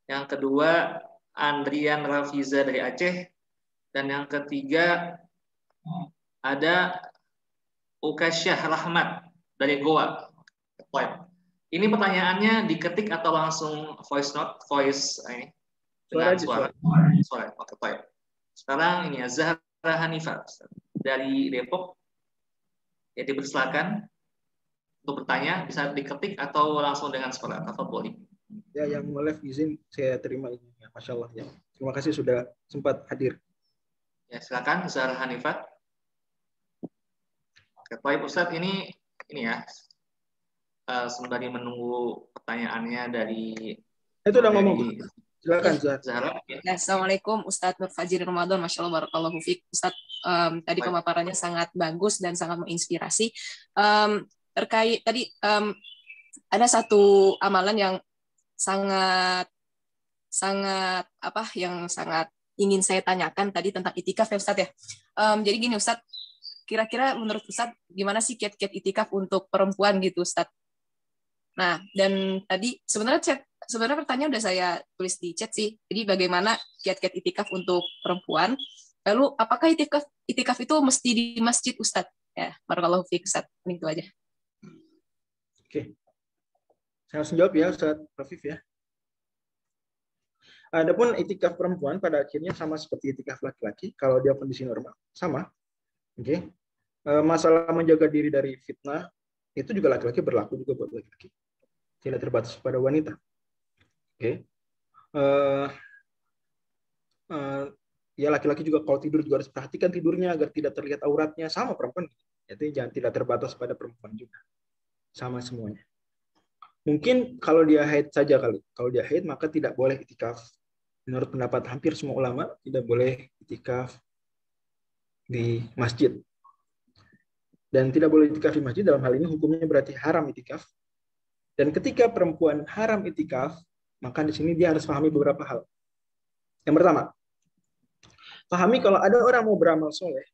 yang kedua Andrian Rafiza dari Aceh, dan yang ketiga ada Ukasyah Rahmat dari Goa. Ini pertanyaannya diketik atau langsung voice note, dengan suara. Oke, baik. Sekarang ini ya Zahra Hanifa dari Depok. Ya, dipersilakan untuk bertanya, bisa diketik atau langsung dengan suara, atau boleh. Ya, yang mau live izin saya terima ini. Ya, Masya Allah ya. Terima kasih sudah sempat hadir. Ya, silakan Zahra Hanifah. Oke, baik Ustadz, ini ya sembari menunggu pertanyaannya dari itu udah ngomong. Silakan Zahra. Assalamualaikum Ustadz Nur Fajri Ramadan, Masya Allah, barakallahu fiik. Ustadz, tadi pemaparannya sangat bagus dan sangat menginspirasi. Terkait tadi ada satu amalan yang sangat ingin saya tanyakan tadi tentang itikaf ya Ustadz ya. Jadi gini Ustadz, kira-kira menurut Ustadz gimana sih kiat-kiat itikaf untuk perempuan gitu Ustadz? Nah, dan tadi sebenarnya pertanyaan udah saya tulis di chat sih. Jadi bagaimana kiat-kiat itikaf untuk perempuan? Lalu apakah itikaf itu mesti di masjid Ustadz? Ya, barakallahu fiik Ustadz. Ini itu aja. Oke. Saya langsung jawab ya Ustaz Rafif ya. Adapun itikaf perempuan pada akhirnya sama seperti itikaf laki-laki kalau dia kondisi normal, sama. Oke. Masalah menjaga diri dari fitnah itu juga laki-laki berlaku juga buat laki-laki. Tidak terbatas pada wanita. Oke. Ya laki-laki juga kalau tidur juga harus perhatikan tidurnya agar tidak terlihat auratnya, sama perempuan. Jadi jangan tidak terbatas pada perempuan juga. Sama semuanya. Mungkin kalau dia haid saja kali. Kalau dia haid maka tidak boleh itikaf. Menurut pendapat hampir semua ulama tidak boleh itikaf di masjid. Dan tidak boleh itikaf di masjid dalam hal ini hukumnya berarti haram itikaf. Dan ketika perempuan haram itikaf, maka di sini dia harus pahami beberapa hal. Yang pertama, pahami kalau ada orang mau beramal soleh,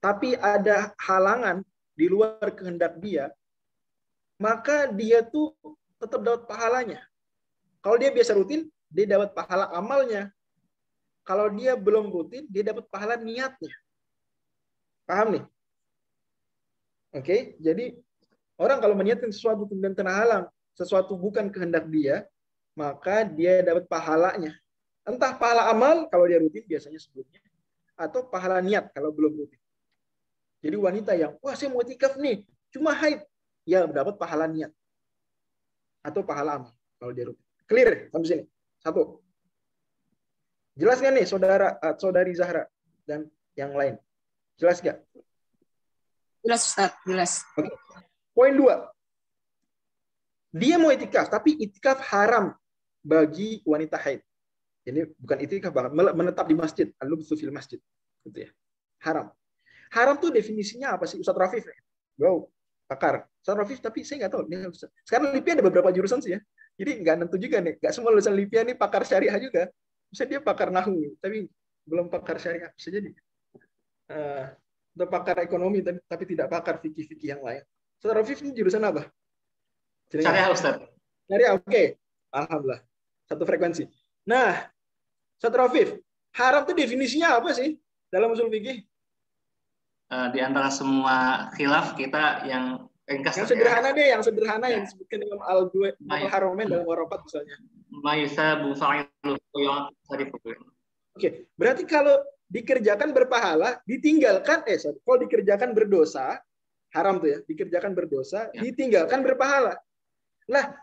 tapi ada halangan di luar kehendak dia, maka dia tuh tetap dapat pahalanya. Kalau dia biasa rutin, dia dapat pahala amalnya. Kalau dia belum rutin, dia dapat pahala niatnya. Paham nih? Oke, jadi orang kalau meniatkan sesuatu kemudian terhalang, sesuatu bukan kehendak dia, maka dia dapat pahalanya. Entah pahala amal kalau dia rutin biasanya sebelumnya, atau pahala niat kalau belum rutin. Jadi wanita yang, wah saya mau itikaf nih, cuma haid, ya dapat pahala niat atau pahala amal kalau dia rutin. Clear sampai sini? Satu. Jelas nggak nih saudari Zahra dan yang lain? Jelas nggak? Jelas Ustaz, jelas. Oke. Poin 2. Dia mau itikaf tapi itikaf haram. bagi wanita haid. Ini bukan itikaf banget, menetap di masjid, al-lubthu fil masjid, gitu ya. Haram. Haram tuh definisinya apa sih, Ustaz Rafif? Wow, pakar. Ustaz Rafif, tapi saya nggak tahu. Sekarang LIPI ada beberapa jurusan sih ya. Jadi nggak nentu juga nih. Nggak semua lulusan LIPI ini pakar syariah juga. Bisa dia pakar nahwu, tapi belum pakar syariah. Bisa jadi. Atau pakar ekonomi, tapi tidak pakar fikih-fikih yang lain. Ustaz Rafif ini jurusan apa? Syariah, Ustaz. Syariah, oke. Alhamdulillah. Satu frekuensi. Nah, Ustaz Rafif, haram itu definisinya apa sih dalam usul fikih? Di antara semua khilaf kita yang ringkas Yang sederhana ya. deh, yang sederhana yang disebutkan Imam Al-Haramain dalam Warakat misalnya. Mayusabu fa'iluhu Oke, berarti kalau dikerjakan berpahala, ditinggalkan kalau dikerjakan berdosa, haram tuh ya, dikerjakan berdosa, ya. Ditinggalkan berpahala. Lah,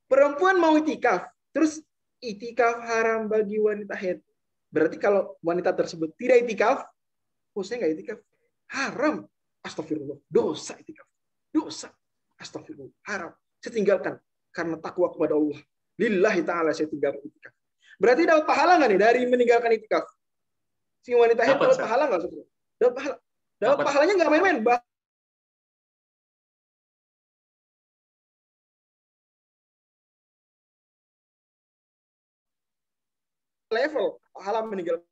perempuan mau itikaf, terus itikaf haram bagi wanita haid. Berarti kalau wanita tersebut tidak itikaf, saya nggak itikaf, haram. Astagfirullah, dosa itikaf. Dosa. Astagfirullah, haram. Saya tinggalkan karena takwa kepada Allah. Lillahi ta'ala saya tinggalkan itikaf. Berarti dapat pahala nggak nih dari meninggalkan itikaf? Si wanita haid dapat pahala nggak? Dapat pahala. Dapat pahalanya nggak main-main. Level pahala meninggal.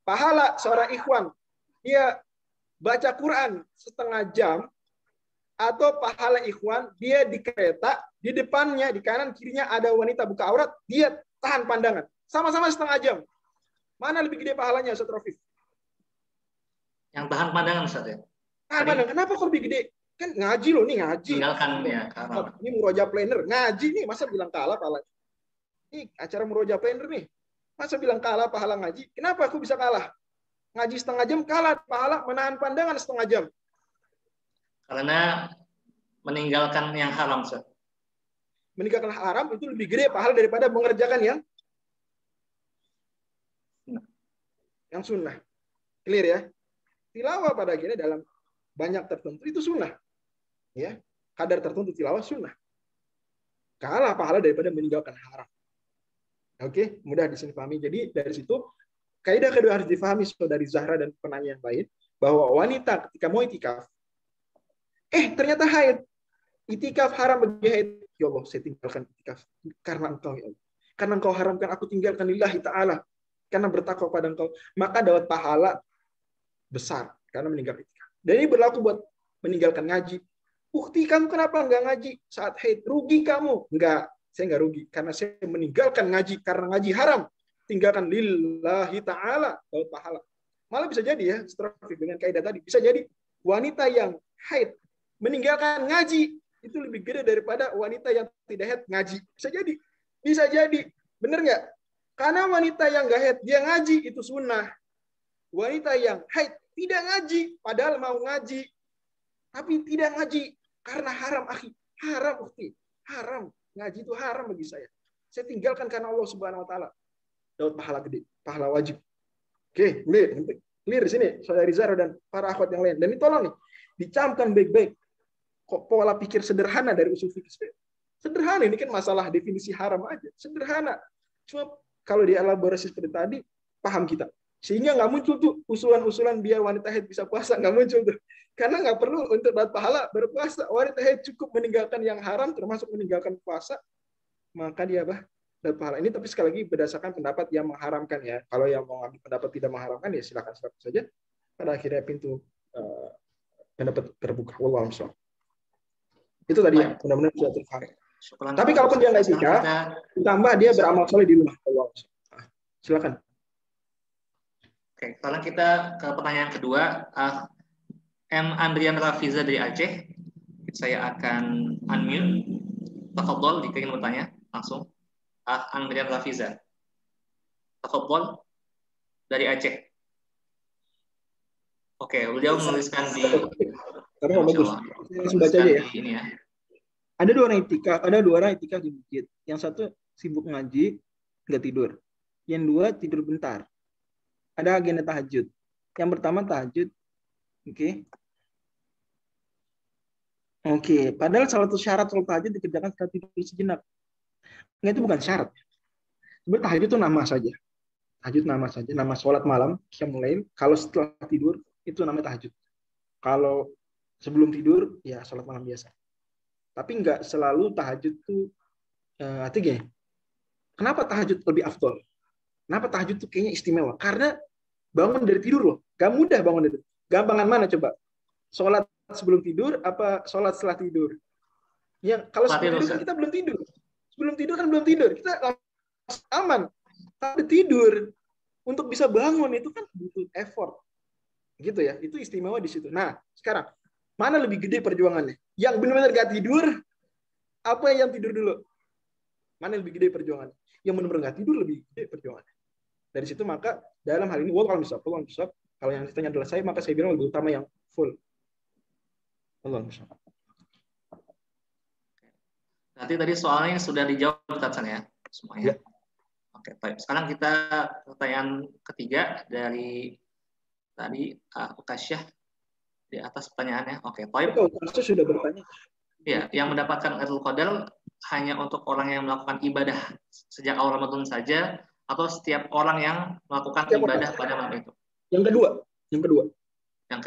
Pahala seorang ikhwan dia baca Quran setengah jam, atau pahala ikhwan dia di kereta, di depannya di kanan kirinya ada wanita buka aurat, dia tahan pandangan sama-sama setengah jam. Mana lebih gede pahalanya, Ustaz Rafif? Yang tahan pandangan, Ustaz ya. Tahan pandangan. Kenapa kok lebih gede? Kan ngaji loh nih, ngaji. Tinggalkan ya. Ini murojaah planner, ngaji nih, masa bilang kalah pahalanya? Ini acara murojaah planner nih. Masa bilang kalah pahala ngaji? Kenapa aku bisa kalah? Ngaji setengah jam kalah pahala menahan pandangan setengah jam. Karena meninggalkan yang haram, Ustaz. Meninggalkan haram itu lebih gede pahala daripada mengerjakan yang sunnah. Clear ya? Tilawah pada akhirnya dalam banyak tertentu itu sunnah. Ya, kadar tertentu tilawah sunnah. Kalah pahala daripada meninggalkan haram. Oke, mudah di sini pahami. Jadi dari situ kaidah kedua harus difahami saudari Zahra dan penanya yang lain, bahwa wanita ketika mau itikaf, ternyata haid, itikaf haram bagi haid. Ya Allah, saya tinggalkan itikaf karena Engkau ya Allah. Karena Engkau haramkan, aku tinggalkan lillahi ta'ala. Karena bertakwa pada Engkau, maka dapat pahala besar karena meninggalkan itikaf. Dan ini berlaku buat meninggalkan ngaji. Bukti kamu kenapa enggak ngaji saat haid? Rugi kamu? Enggak, saya enggak rugi karena saya meninggalkan ngaji karena ngaji haram. Tinggalkan lillahi ta'ala, dapat pahala. Malah bisa jadi ya, setelah dengan kaidah tadi, bisa jadi wanita yang haid meninggalkan ngaji itu lebih gede daripada wanita yang tidak haid ngaji. Bisa jadi, bener nggak? Karena wanita yang nggak haid dia ngaji itu sunnah. Wanita yang haid tidak ngaji, padahal mau ngaji, tapi tidak ngaji karena haram, akhi. Haram, ukti. Haram. Ngaji itu haram bagi saya. Saya tinggalkan karena Allah Subhanahu Wa Taala. Dapat pahala gede, pahala wajib. Oke, clear di sini, saudari Zahra dan para akhwat yang lain. Dan ini tolong nih, dicamkan baik-baik. Kok pola pikir sederhana dari usul fikih. Sederhana, ini kan masalah definisi haram aja. Sederhana. Cuma kalau dielaborasi seperti tadi, paham kita. Sehingga nggak muncul tuh usulan-usulan biar wanita haid bisa puasa, nggak muncul tuh. Karena nggak perlu untuk dapat pahala berpuasa. Wanita haid cukup meninggalkan yang haram, termasuk meninggalkan puasa, maka dia dapat pahala. Ini tapi sekali lagi berdasarkan pendapat yang mengharamkan ya. Kalau yang mau ambil pendapat tidak mengharamkan ya silakan saja. Pada akhirnya pintu pendapat terbuka. Wallahu a'lam. Itu tadi ya, benar-benar bisa terfahami. Tapi kalaupun dia nggak itikaf, ditambah dia beramal soleh di rumah. Allah. Silakan. Oke, sekarang kita ke pertanyaan kedua. M. Andrian Rafiza dari Aceh. Saya akan unmute. Tafadhol jika ingin bertanya langsung. Andrian Rafiza. Tafadhol dari Aceh. Oke, beliau menuliskan di Tapi bagus. Langsung baca aja ya. Ini ya. Ada dua orang itikaf di masjid. Yang satu sibuk ngaji, nggak tidur. Yang dua tidur bentar. Ada agenda tahajud. Yang pertama tahajud, oke. Oke, padahal salah satu syarat sholat tahajud dikerjakan setelah tidur sejenak. Nggak, itu bukan syarat. Sebenarnya tahajud itu nama saja. Tahajud nama saja, nama sholat malam, qiyamul lail. Kalau setelah tidur, itu namanya tahajud. Kalau sebelum tidur, ya sholat malam biasa. Tapi nggak selalu tahajud itu, artinya gini, kenapa tahajud lebih afdol? Kenapa tahajud itu kayaknya istimewa? Karena bangun dari tidur loh. Gak mudah bangun dari tidur. Gampangan mana coba? Sholat sebelum tidur apa sholat setelah tidur? Ya, kalau sebelum tidur kan kita belum tidur. Sebelum tidur kan belum tidur. Kita aman. Tapi tidur untuk bisa bangun itu kan butuh effort. Gitu ya. Itu istimewa di situ. Nah, sekarang mana lebih gede perjuangannya? Yang benar-benar gak tidur apa yang tidur dulu? Mana lebih gede perjuangannya? Yang benar-benar gak tidur lebih gede perjuangannya. Dari situ maka dalam hal ini kalau yang ditanya adalah saya, maka saya bilang lebih utama yang full. Allah. Nanti tadi soalnya sudah dijawab Ustaz ya semuanya. Ya. Oke, baik. Sekarang kita pertanyaan ketiga dari tadi Ukasyah di atas pertanyaannya. Oke, baik. Ukasyah sudah bertanya. Ya, yang mendapatkan Lailatul Qadar hanya untuk orang yang melakukan ibadah sejak awal Ramadan saja atau setiap orang yang melakukan ibadah pada malam itu? Yang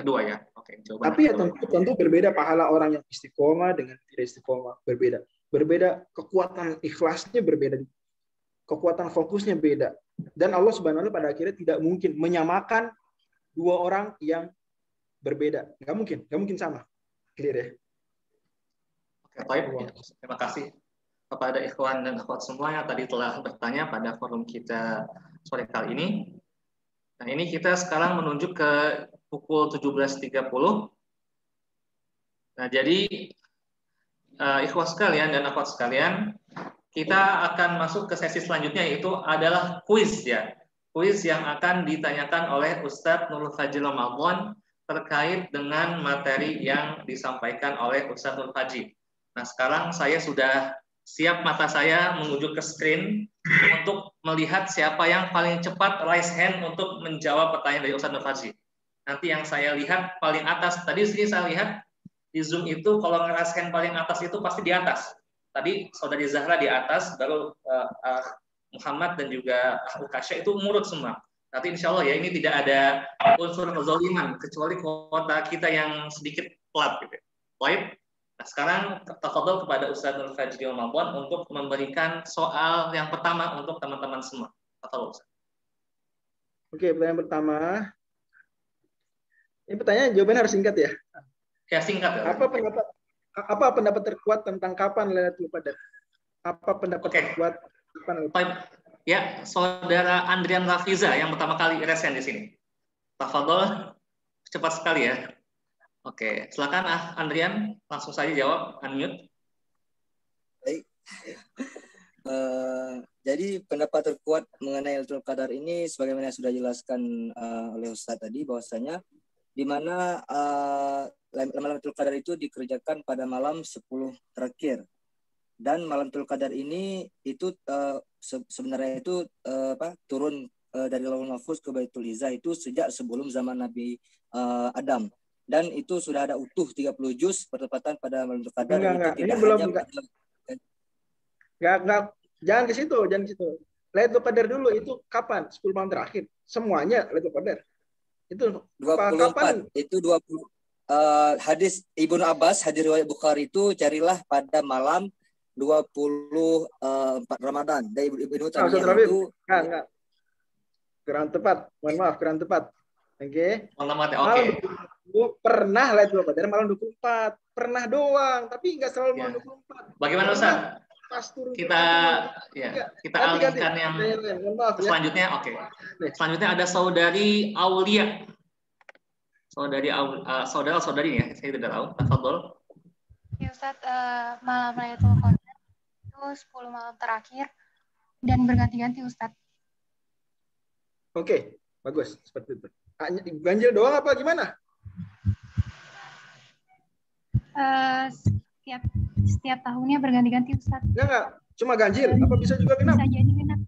kedua ya. Oke, tapi ya tentu berbeda pahala orang yang istiqomah dengan tidak istiqomah, berbeda. Berbeda kekuatan ikhlasnya, berbeda. Kekuatan fokusnya beda. Dan Allah Subhanahu wa taala pada akhirnya tidak mungkin menyamakan dua orang yang berbeda. Nggak mungkin sama. Clear ya? Oke, baik. Ya, terima kasih kepada ikhwan dan akhwat semua yang tadi telah bertanya pada forum kita sore kali ini. Nah, ini kita sekarang menuju ke pukul 17.30. Nah, jadi ikhwas sekalian dan akhwat sekalian, kita akan masuk ke sesi selanjutnya, yaitu adalah kuis ya. Kuis yang akan ditanyakan oleh Ustadz Nurul Fajri Ramadan terkait dengan materi yang disampaikan oleh Ustadz Nurul Fajri. Nah, sekarang saya sudah siap, mata saya menuju ke screen untuk melihat siapa yang paling cepat raise hand untuk menjawab pertanyaan dari Ustadz Nurul Fajri. Nanti yang saya lihat paling atas, tadi sini saya lihat di Zoom itu kalau nge-raise hand paling atas itu pasti di atas. Tadi Saudari Zahra di atas, baru Muhammad dan juga Ukasyah itu murut semua. Nanti insya Allah ya ini tidak ada unsur kezaliman kecuali kuota kita yang sedikit telat gitu. Baik. Nah, sekarang tafadhol kepada Ustadz Nurul Fajri Ramadan untuk memberikan soal yang pertama untuk teman-teman semua. Tafadhol Ustadz. Oke, pertanyaan pertama. Ini pertanyaan jawabannya harus singkat ya. Ya, singkat ya. Apa pendapat terkuat tentang kapan Lailatul Qadar? Apa pendapat terkuat kapan? Ya, Saudara Andrian Rafiza yang pertama kali resen di sini. Tafadhol, cepat sekali ya. Oke, silakan Andrian, langsung saja jawab, unmute. Baik. Jadi pendapat terkuat mengenai Lailatul Qadar ini sebagaimana sudah dijelaskan oleh Ustaz tadi, bahwasanya di mana malam Lailatul Qadar itu dikerjakan pada malam 10 terakhir. Dan malam Lailatul Qadar ini itu sebenarnya itu turun dari Lauhul Mahfuz ke Baitul Izzah itu sejak sebelum zaman Nabi Adam. Dan itu sudah ada utuh 30 juz bertepatan pada malam Lailatul Qadar. Ini belum jangan ke situ. Lailatul Qadar dulu itu kapan? 10 malam terakhir. Semuanya Lailatul Qadar. Itu 24. Kapan? Itu 20. Hadis Ibnu Abbas, hadis riwayat Bukhari itu carilah pada malam 24 Ramadan. Dari Ibnu tadinya itu enggak. Kurang tepat. Mohon maaf, kurang tepat. Oke. Oke. Pernah Lailatul Qadar malam 24. Pernah doang, tapi enggak selalu malam 24. Bagaimana Ustaz? Kita alihkan yang selanjutnya. Oke. Selanjutnya ada Saudari Aulia. Saudara-saudari ya, saya tidak tahu. Tafadhol. Ya Ustaz, malam Lailatul Qadar itu 10 malam terakhir dan berganti-ganti Ustaz. Oke, bagus seperti itu. Ganjil doang apa gimana? Setiap tahunnya berganti-ganti Ustaz. Enggak. Cuma ganjil, apa bisa juga genap?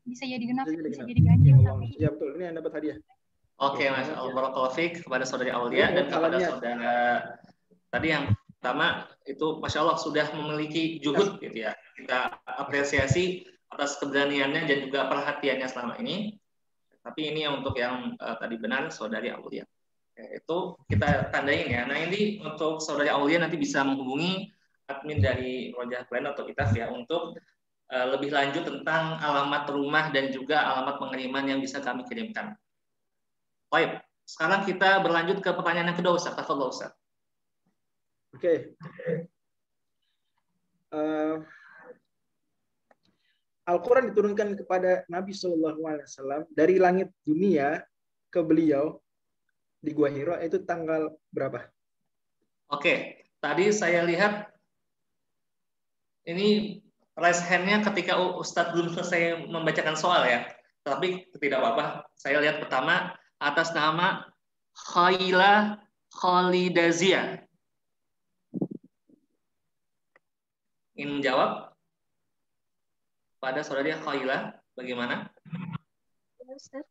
Bisa jadi genap, bisa jadi ganjil. Ya betul, ini yang dapat hadiah. Oke, Mas. Barakallahu fiik kepada Saudari Aulia dan kepada saudara tadi yang Pertama itu Masya Allah sudah memiliki juhud gitu ya. Kita apresiasi atas keberaniannya dan juga perhatiannya selama ini. Tapi ini untuk yang tadi benar saudari Aulia. Itu kita tandain ya. Nah ini untuk saudari Aulia nanti bisa menghubungi admin dari Rojah Planner atau ITAF ya untuk lebih lanjut tentang alamat rumah dan juga alamat pengiriman yang bisa kami kirimkan. Baik, sekarang kita berlanjut ke pertanyaan yang kedua Ustaz. Tafadhol Ustaz. Oke. Al-Quran diturunkan kepada Nabi SAW dari langit dunia ke beliau di Gua Hiro itu tanggal berapa? Oke, tadi saya lihat ini raise hand-nya ketika Ustadz belum selesai membacakan soal ya. Tapi tidak apa-apa. Saya lihat pertama atas nama Khaila Khalidazia. Ingin menjawab? Pada saudari Khaila, bagaimana? Ya, Ustaz.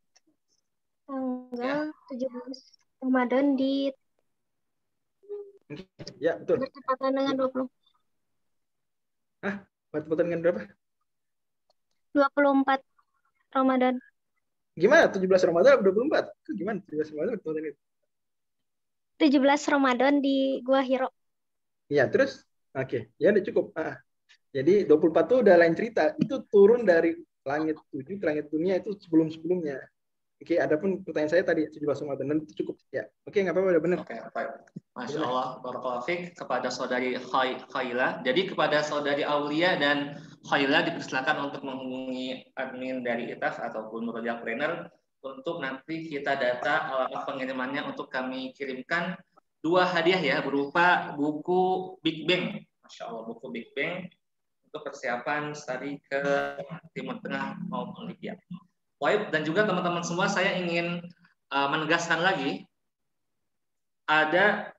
Tanggal 17 Ramadan di Ya, betul. bertepatan dengan 20. Bertepatan dengan berapa? 24 Ramadan. Gimana? 17 Ramadan atau 24? Gimana 17 Ramadan bertepatan itu? 17 Ramadan di Gua Hiro. Ya, terus? Oke, ya udah cukup. Jadi 24 itu udah lain cerita. Itu turun dari langit 7 ke langit dunia itu sebelum-sebelumnya. Oke, adapun pertanyaan saya tadi 17 Ramadan itu cukup ya. Oke, nggak apa-apa, udah benar. Oke, baik. Masya Allah, barakallahu fiik kepada saudari Khaila. Jadi kepada saudari Aulia dan Khaila dipersilakan untuk menghubungi admin dari ITAF ataupun Rojah Planner untuk nanti kita data alamat pengirimannya untuk kami kirimkan 2 hadiah ya berupa buku Big Bang. Masya Allah, buku Big Bang untuk persiapan studi ke Timur Tengah maupun Libya. Baik, dan juga teman-teman semua saya ingin menegaskan lagi ada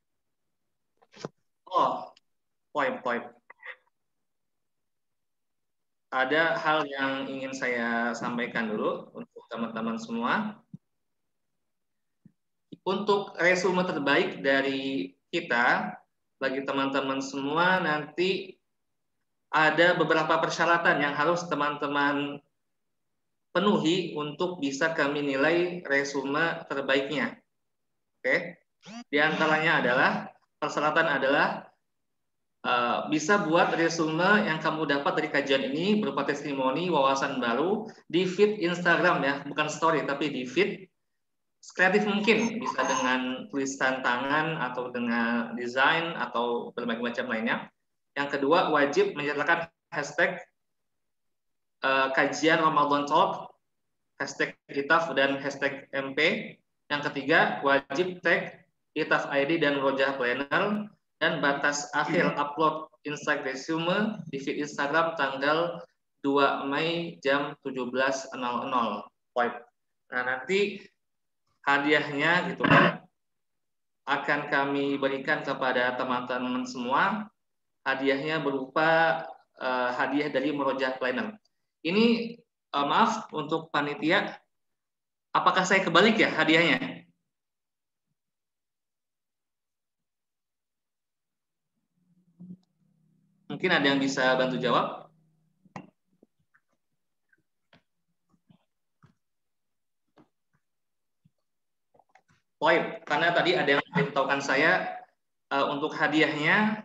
poin. Ada hal yang ingin saya sampaikan dulu untuk teman-teman semua. Untuk resume terbaik dari kita bagi teman-teman semua nanti ada beberapa persyaratan yang harus teman-teman penuhi untuk bisa kami nilai resume terbaiknya. Oke. Di antaranya adalah persyaratan adalah bisa buat resume yang kamu dapat dari kajian ini berupa testimoni, wawasan baru di feed Instagram ya, bukan story tapi di feed. Kreatif mungkin bisa dengan tulisan tangan atau dengan desain atau berbagai macam lainnya. Yang kedua, wajib menyertakan hashtag kajian Ramadan Talk, hashtag ITAF dan hashtag MP. Yang ketiga, wajib tag ITAF ID dan Rojah Planner, dan batas akhir upload Instagram resume di feed Instagram tanggal 2 Mei jam 17.00. Nah, nanti hadiahnya gitu kan akan kami berikan kepada teman-teman semua. Hadiahnya berupa hadiah dari Merojah Planner. Ini maaf untuk panitia, apakah saya kebalik ya hadiahnya? Mungkin ada yang bisa bantu jawab? Poin, karena tadi ada yang memberitahukan saya untuk hadiahnya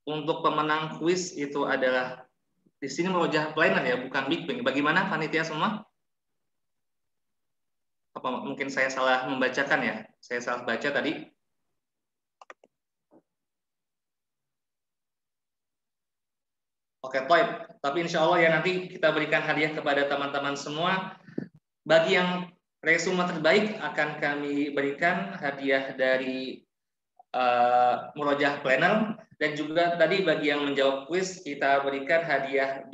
untuk pemenang kuis itu adalah di sini Merojah Planner ya, bukan Big Bang. Bagaimana panitia semua? Apa mungkin saya salah membacakan ya? Saya salah baca tadi. Oke, poin. Tapi insya Allah ya nanti kita berikan hadiah kepada teman-teman semua. Bagi yang resume terbaik akan kami berikan hadiah dari Merojah Planner, dan juga tadi bagi yang menjawab kuis kita berikan hadiah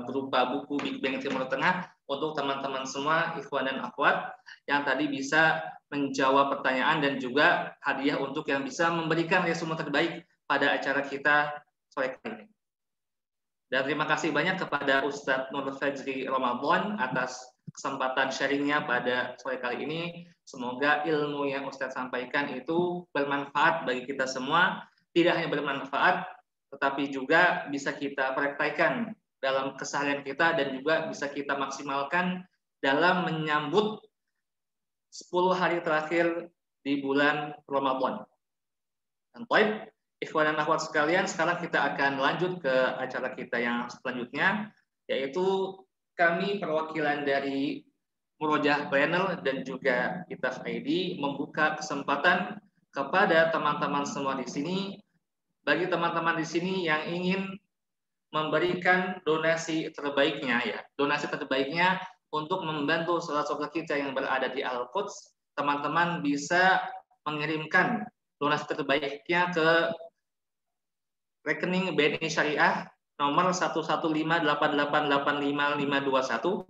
berupa buku Big Bang Timur Tengah untuk teman-teman semua ikhwan dan akhwat yang tadi bisa menjawab pertanyaan, dan juga hadiah untuk yang bisa memberikan resume terbaik pada acara kita sore kali ini. Dan terima kasih banyak kepada Ustadz Nur Fajri Ramadan atas kesempatan sharingnya pada sore kali ini. Semoga ilmu yang Ustadz sampaikan itu bermanfaat bagi kita semua, tidak hanya bermanfaat, tetapi juga bisa kita praktekkan dalam keseharian kita dan juga bisa kita maksimalkan dalam menyambut 10 hari terakhir di bulan Ramadan. Dan baik, ikhwan dan akhwat sekalian, sekarang kita akan lanjut ke acara kita yang selanjutnya, yaitu kami perwakilan dari Murojaah Panel dan juga Itaf ID membuka kesempatan kepada teman-teman semua di sini, bagi teman-teman di sini yang ingin memberikan donasi terbaiknya, ya, donasi terbaiknya untuk membantu saudara-saudara kita yang berada di Al-Quds, teman-teman bisa mengirimkan donasi terbaiknya ke rekening BNI Syariah nomor 11588855521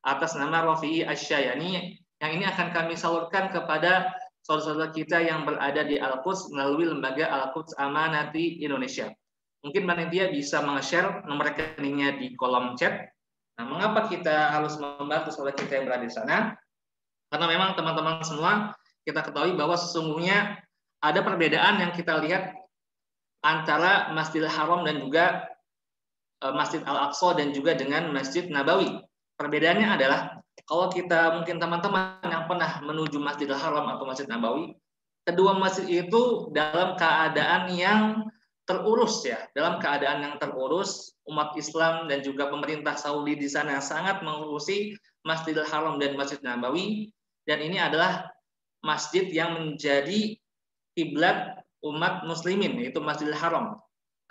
atas nama Rofi'i Asyayani, yang ini akan kami salurkan kepada saudara-saudara kita yang berada di Al-Quds melalui lembaga Al-Quds Amanati Indonesia. Mungkin panitia bisa meng-share nomor rekeningnya di kolom chat. Nah, mengapa kita harus membantu saudara kita yang berada di sana? Karena memang teman-teman semua, kita ketahui bahwa sesungguhnya ada perbedaan yang kita lihat antara Masjidil Haram dan juga Masjid Al-Aqsa dan juga dengan Masjid Nabawi. Perbedaannya adalah kalau kita mungkin teman-teman yang pernah menuju Masjidil Haram atau Masjid Nabawi, kedua masjid itu dalam keadaan yang terurus, ya, dalam keadaan yang terurus. Umat Islam dan juga pemerintah Saudi di sana sangat mengurusi Masjidil Haram dan Masjid Nabawi, dan ini adalah masjid yang menjadi kiblat umat muslimin, yaitu Masjidil Haram.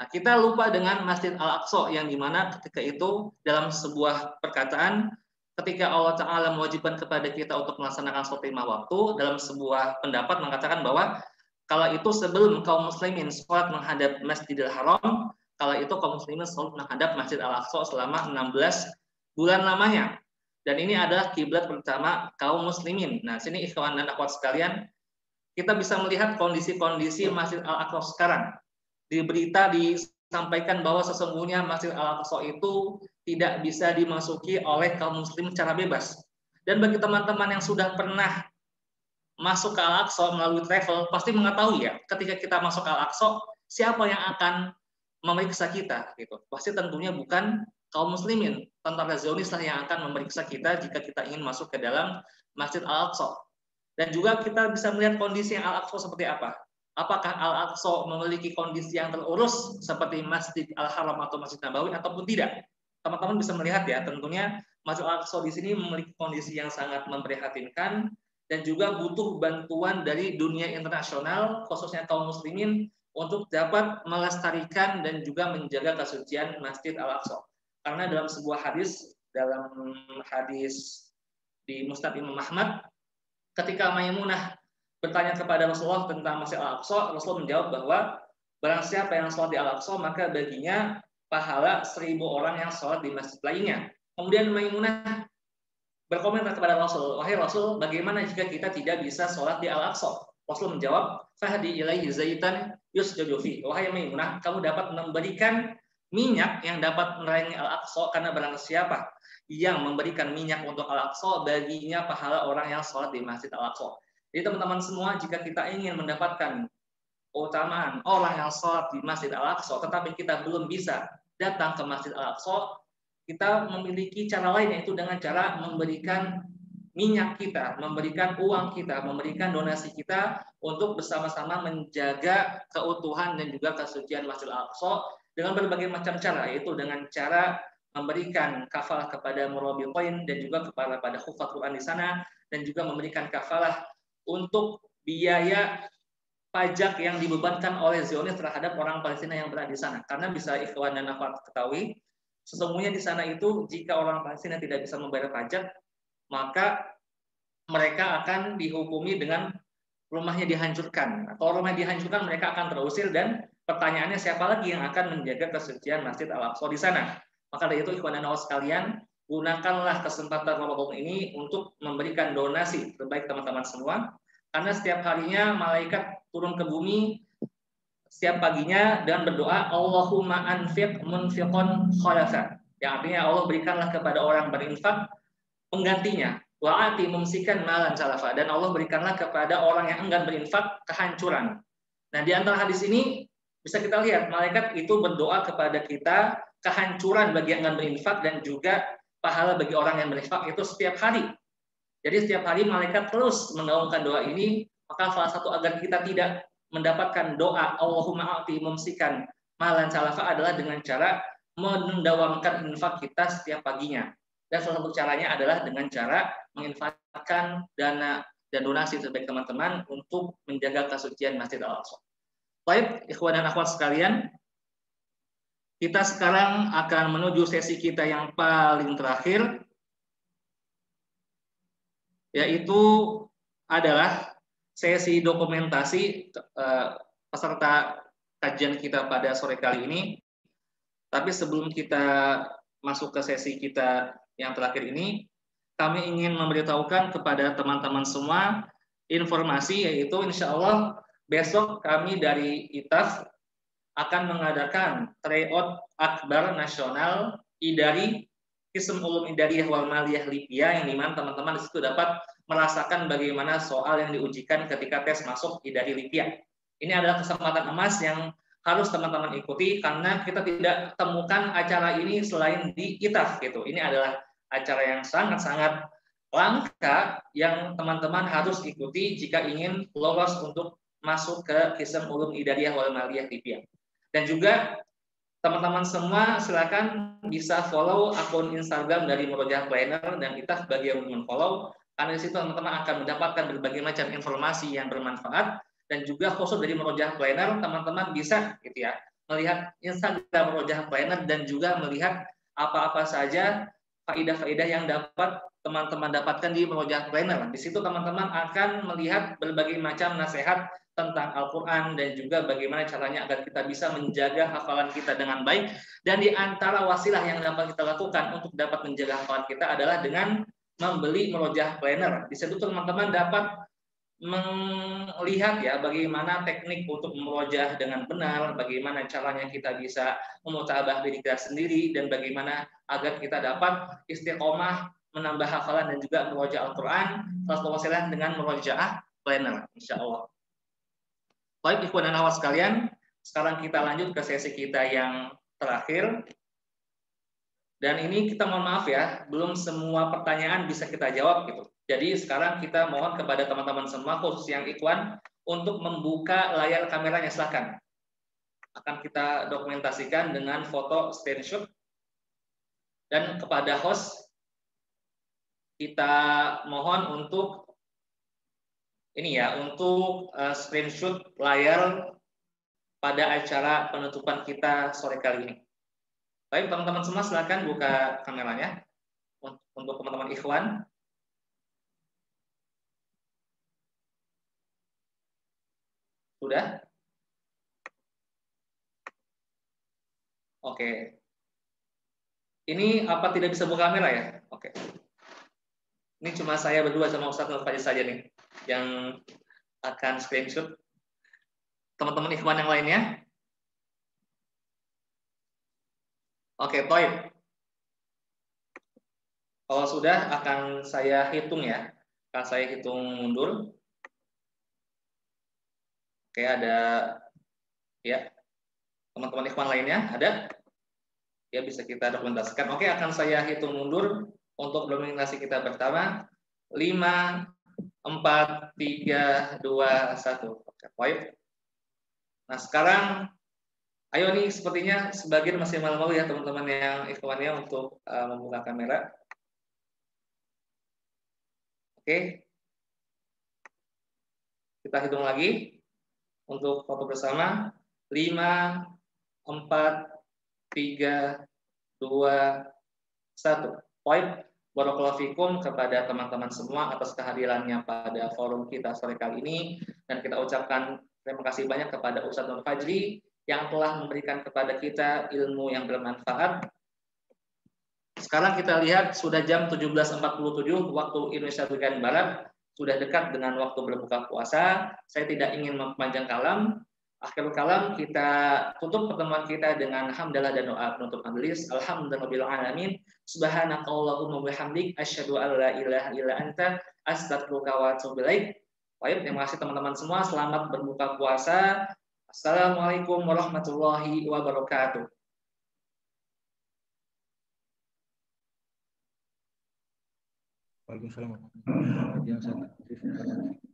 Nah, kita lupa dengan Masjid Al-Aqsa yang dimana ketika itu dalam sebuah perkataan, ketika Allah Ta'ala mewajibkan kepada kita untuk melaksanakan sholat 5 waktu, dalam sebuah pendapat mengatakan bahwa kala itu sebelum kaum muslimin sholat menghadap Masjidil Haram, kala itu kaum muslimin sholat menghadap Masjid Al-Aqsa selama 16 bulan lamanya. Dan ini adalah kiblat pertama kaum muslimin. Nah, sini ikhwan dan akhwat sekalian, kita bisa melihat kondisi-kondisi Masjid Al-Aqsa sekarang. Di berita disampaikan bahwa sesungguhnya Masjid Al-Aqsa itu tidak bisa dimasuki oleh kaum muslim secara bebas. Dan bagi teman-teman yang sudah pernah masuk ke Al-Aqsa melalui travel, pasti mengetahui, ya, ketika kita masuk ke Al-Aqsa, siapa yang akan memeriksa kita, gitu. Pasti tentunya bukan kaum muslimin, tentara Zionis lah yang akan memeriksa kita jika kita ingin masuk ke dalam Masjid Al-Aqsa. Dan juga kita bisa melihat kondisi Al-Aqsa seperti apa. Apakah Al-Aqsa memiliki kondisi yang terurus seperti Masjid Al-Haram atau Masjid Nabawi ataupun tidak? Teman-teman bisa melihat, ya, tentunya Masjid Al-Aqsa di sini memiliki kondisi yang sangat memprihatinkan dan juga butuh bantuan dari dunia internasional, khususnya kaum muslimin, untuk dapat melestarikan dan juga menjaga kesucian Masjid Al-Aqsa. Karena dalam sebuah hadis, di Musnad Imam Ahmad, ketika Maimunah bertanya kepada Rasulullah tentang Masjid Al-Aqsa, Rasulullah menjawab bahwa barang siapa yang sholat di Al-Aqsa, maka baginya pahala 1000 orang yang sholat di masjid lainnya. Kemudian Maimunah berkomentar kepada Rasul, wahai Rasul, bagaimana jika kita tidak bisa sholat di Al-Aqsa? Rasul menjawab, fahdi ilaihi zaitan yusjadu fi. Wahai Maimunah, kamu dapat memberikan minyak yang dapat menerangi Al-Aqsa, karena barang siapa yang memberikan minyak untuk Al-Aqsa, baginya pahala orang yang sholat di Masjid Al-Aqsa. Jadi teman-teman semua, jika kita ingin mendapatkan keutamaan orang yang sholat di Masjid Al-Aqsa, tetapi kita belum bisa datang ke Masjid Al-Aqsa, kita memiliki cara lain, yaitu dengan cara memberikan minyak kita, memberikan uang kita, memberikan donasi kita untuk bersama-sama menjaga keutuhan dan juga kesucian Masjid Al-Aqsa dengan berbagai macam cara, yaitu dengan cara memberikan kafalah kepada murabitin dan juga kepada hufaz Quran di sana, dan juga memberikan kafalah untuk biaya pajak yang dibebankan oleh Zionis terhadap orang Palestina yang berada di sana. Karena bisa ikhwan dan akhwat ketahui, sesungguhnya di sana itu jika orang Palestina tidak bisa membayar pajak, maka mereka akan dihukumi dengan rumahnya dihancurkan. Kalau rumahnya dihancurkan, mereka akan terusir, dan pertanyaannya siapa lagi yang akan menjaga kesucian Masjid Al-Aqsa di sana? Maka dari itu ikhwan dan akhwat sekalian, gunakanlah kesempatan Ramadan ini untuk memberikan donasi terbaik teman-teman semua, karena setiap harinya malaikat turun ke bumi setiap paginya dan berdoa, Allahumma anfiq munfiqon khalafa, yang artinya Allah berikanlah kepada orang berinfak penggantinya, wa'ati mumsikan malan salafa, dan Allah berikanlah kepada orang yang enggan berinfak kehancuran. Nah, di antara hadis ini bisa kita lihat malaikat itu berdoa kepada kita kehancuran bagi yang berinfak dan juga pahala bagi orang yang berinfak itu setiap hari. Jadi setiap hari malaikat terus mengaungkan doa ini, maka salah satu agar kita tidak mendapatkan doa Allahumma a'ti mumsikan malan salafa adalah dengan cara mendawamkan infak kita setiap paginya. Dan salah satu caranya adalah dengan cara menginfakkan dana dan donasi terbaik teman-teman untuk menjaga kesucian Masjid Al-Aqsa. Baik, ikhwan dan akhwat sekalian, kita sekarang akan menuju sesi kita yang paling terakhir, yaitu adalah sesi dokumentasi peserta kajian kita pada sore kali ini. Tapi sebelum kita masuk ke sesi kita yang terakhir ini, kami ingin memberitahukan kepada teman-teman semua informasi, yaitu insya Allah besok kami dari ITAF akan mengadakan tryout akbar nasional IDARI Qism Ulum Idariyah wal Maliyah Libya, yang dimana teman-teman di situ dapat merasakan bagaimana soal yang diujikan ketika tes masuk IDARI Libya. Ini adalah kesempatan emas yang harus teman-teman ikuti karena kita tidak temukan acara ini selain di ITAF gitu. Ini adalah acara yang sangat-sangat langka yang teman-teman harus ikuti jika ingin lolos untuk masuk ke Qism Ulum Idariyah wal Maliyah Libya. Dan juga teman-teman semua silakan bisa follow akun Instagram dari Murojaah Planner dan ITAF bagi yang belum follow, karena di situ teman-teman akan mendapatkan berbagai macam informasi yang bermanfaat. Dan juga khusus dari Murojaah Planner, teman-teman bisa gitu ya melihat Instagram Murojaah Planner dan juga melihat apa-apa saja faidah-faidah yang dapat teman-teman dapatkan di Murojaah Planner. Di situ teman-teman akan melihat berbagai macam nasihat tentang Al-Quran dan juga bagaimana caranya agar kita bisa menjaga hafalan kita dengan baik. Dan di antara wasilah yang dapat kita lakukan untuk dapat menjaga hafalan kita adalah dengan membeli Murojaah Planner. Di situ teman-teman dapat melihat ya bagaimana teknik untuk memurojaah dengan benar, bagaimana caranya kita bisa memutabah diri kita sendiri, dan bagaimana agar kita dapat istiqomah menambah hafalan dan juga memurojaah Al-Quran. Salah satu wasilah dengan Murojaah Planner, insya Allah. Baik, ikhwan dan akhwat sekalian, sekarang kita lanjut ke sesi kita yang terakhir. Dan ini kita mohon maaf ya, belum semua pertanyaan bisa kita jawab gitu. Jadi sekarang kita mohon kepada teman-teman semua, khusus yang ikhwan, untuk membuka layar kameranya, silakan. Akan kita dokumentasikan dengan foto screenshot. Dan kepada host, kita mohon untuk ini ya, untuk screenshot layar pada acara penutupan kita sore kali ini. Baik, teman-teman semua silakan buka kameranya untuk teman-teman ikhwan. Sudah? Oke. Ini apa tidak bisa buka kamera ya? Oke. Ini cuma saya berdua sama Ustadz Nur Fajri saja nih yang akan screenshot. Teman-teman ikhwan yang lainnya? Oke, toib. Kalau sudah akan saya hitung ya. Akan saya hitung mundur. Oke, ada ya. Teman-teman ikhwan lainnya ada? Ya, bisa kita dokumentasikan. Oke, akan saya hitung mundur untuk dokumentasi kita pertama. 5, 4, 3, 2, 1. Oke, toib. Nah, sekarang ayo nih, sepertinya sebagian masih malu-malu ya teman-teman yang ikhwannya untuk membuka kamera. Oke. Kita hitung lagi untuk foto bersama. 5, 4, 3, 2, 1. Poin. Barakallahu fikum kepada teman-teman semua atas kehadirannya pada forum kita sore kali ini. Dan kita ucapkan terima kasih banyak kepada Ustadz Nur Fajri yang telah memberikan kepada kita ilmu yang bermanfaat. Sekarang kita lihat sudah jam 17.47 waktu Indonesia bagian Barat, sudah dekat dengan waktu berbuka puasa. Saya tidak ingin mempanjang kalam. Akhirul kalam, kita tutup pertemuan kita dengan hamdalah dan doa penutup majelis. Alhamdulillahirabbil alamin. Subhanakallahumma wa bihamdik asyhadu an la ilaha illa anta astaghfiruka wa atubu ilaik. Baik, terima kasih teman-teman semua. Selamat berbuka puasa. Assalamualaikum warahmatullahi wabarakatuh. Waalaikumsalam warahmatullahi wabarakatuh.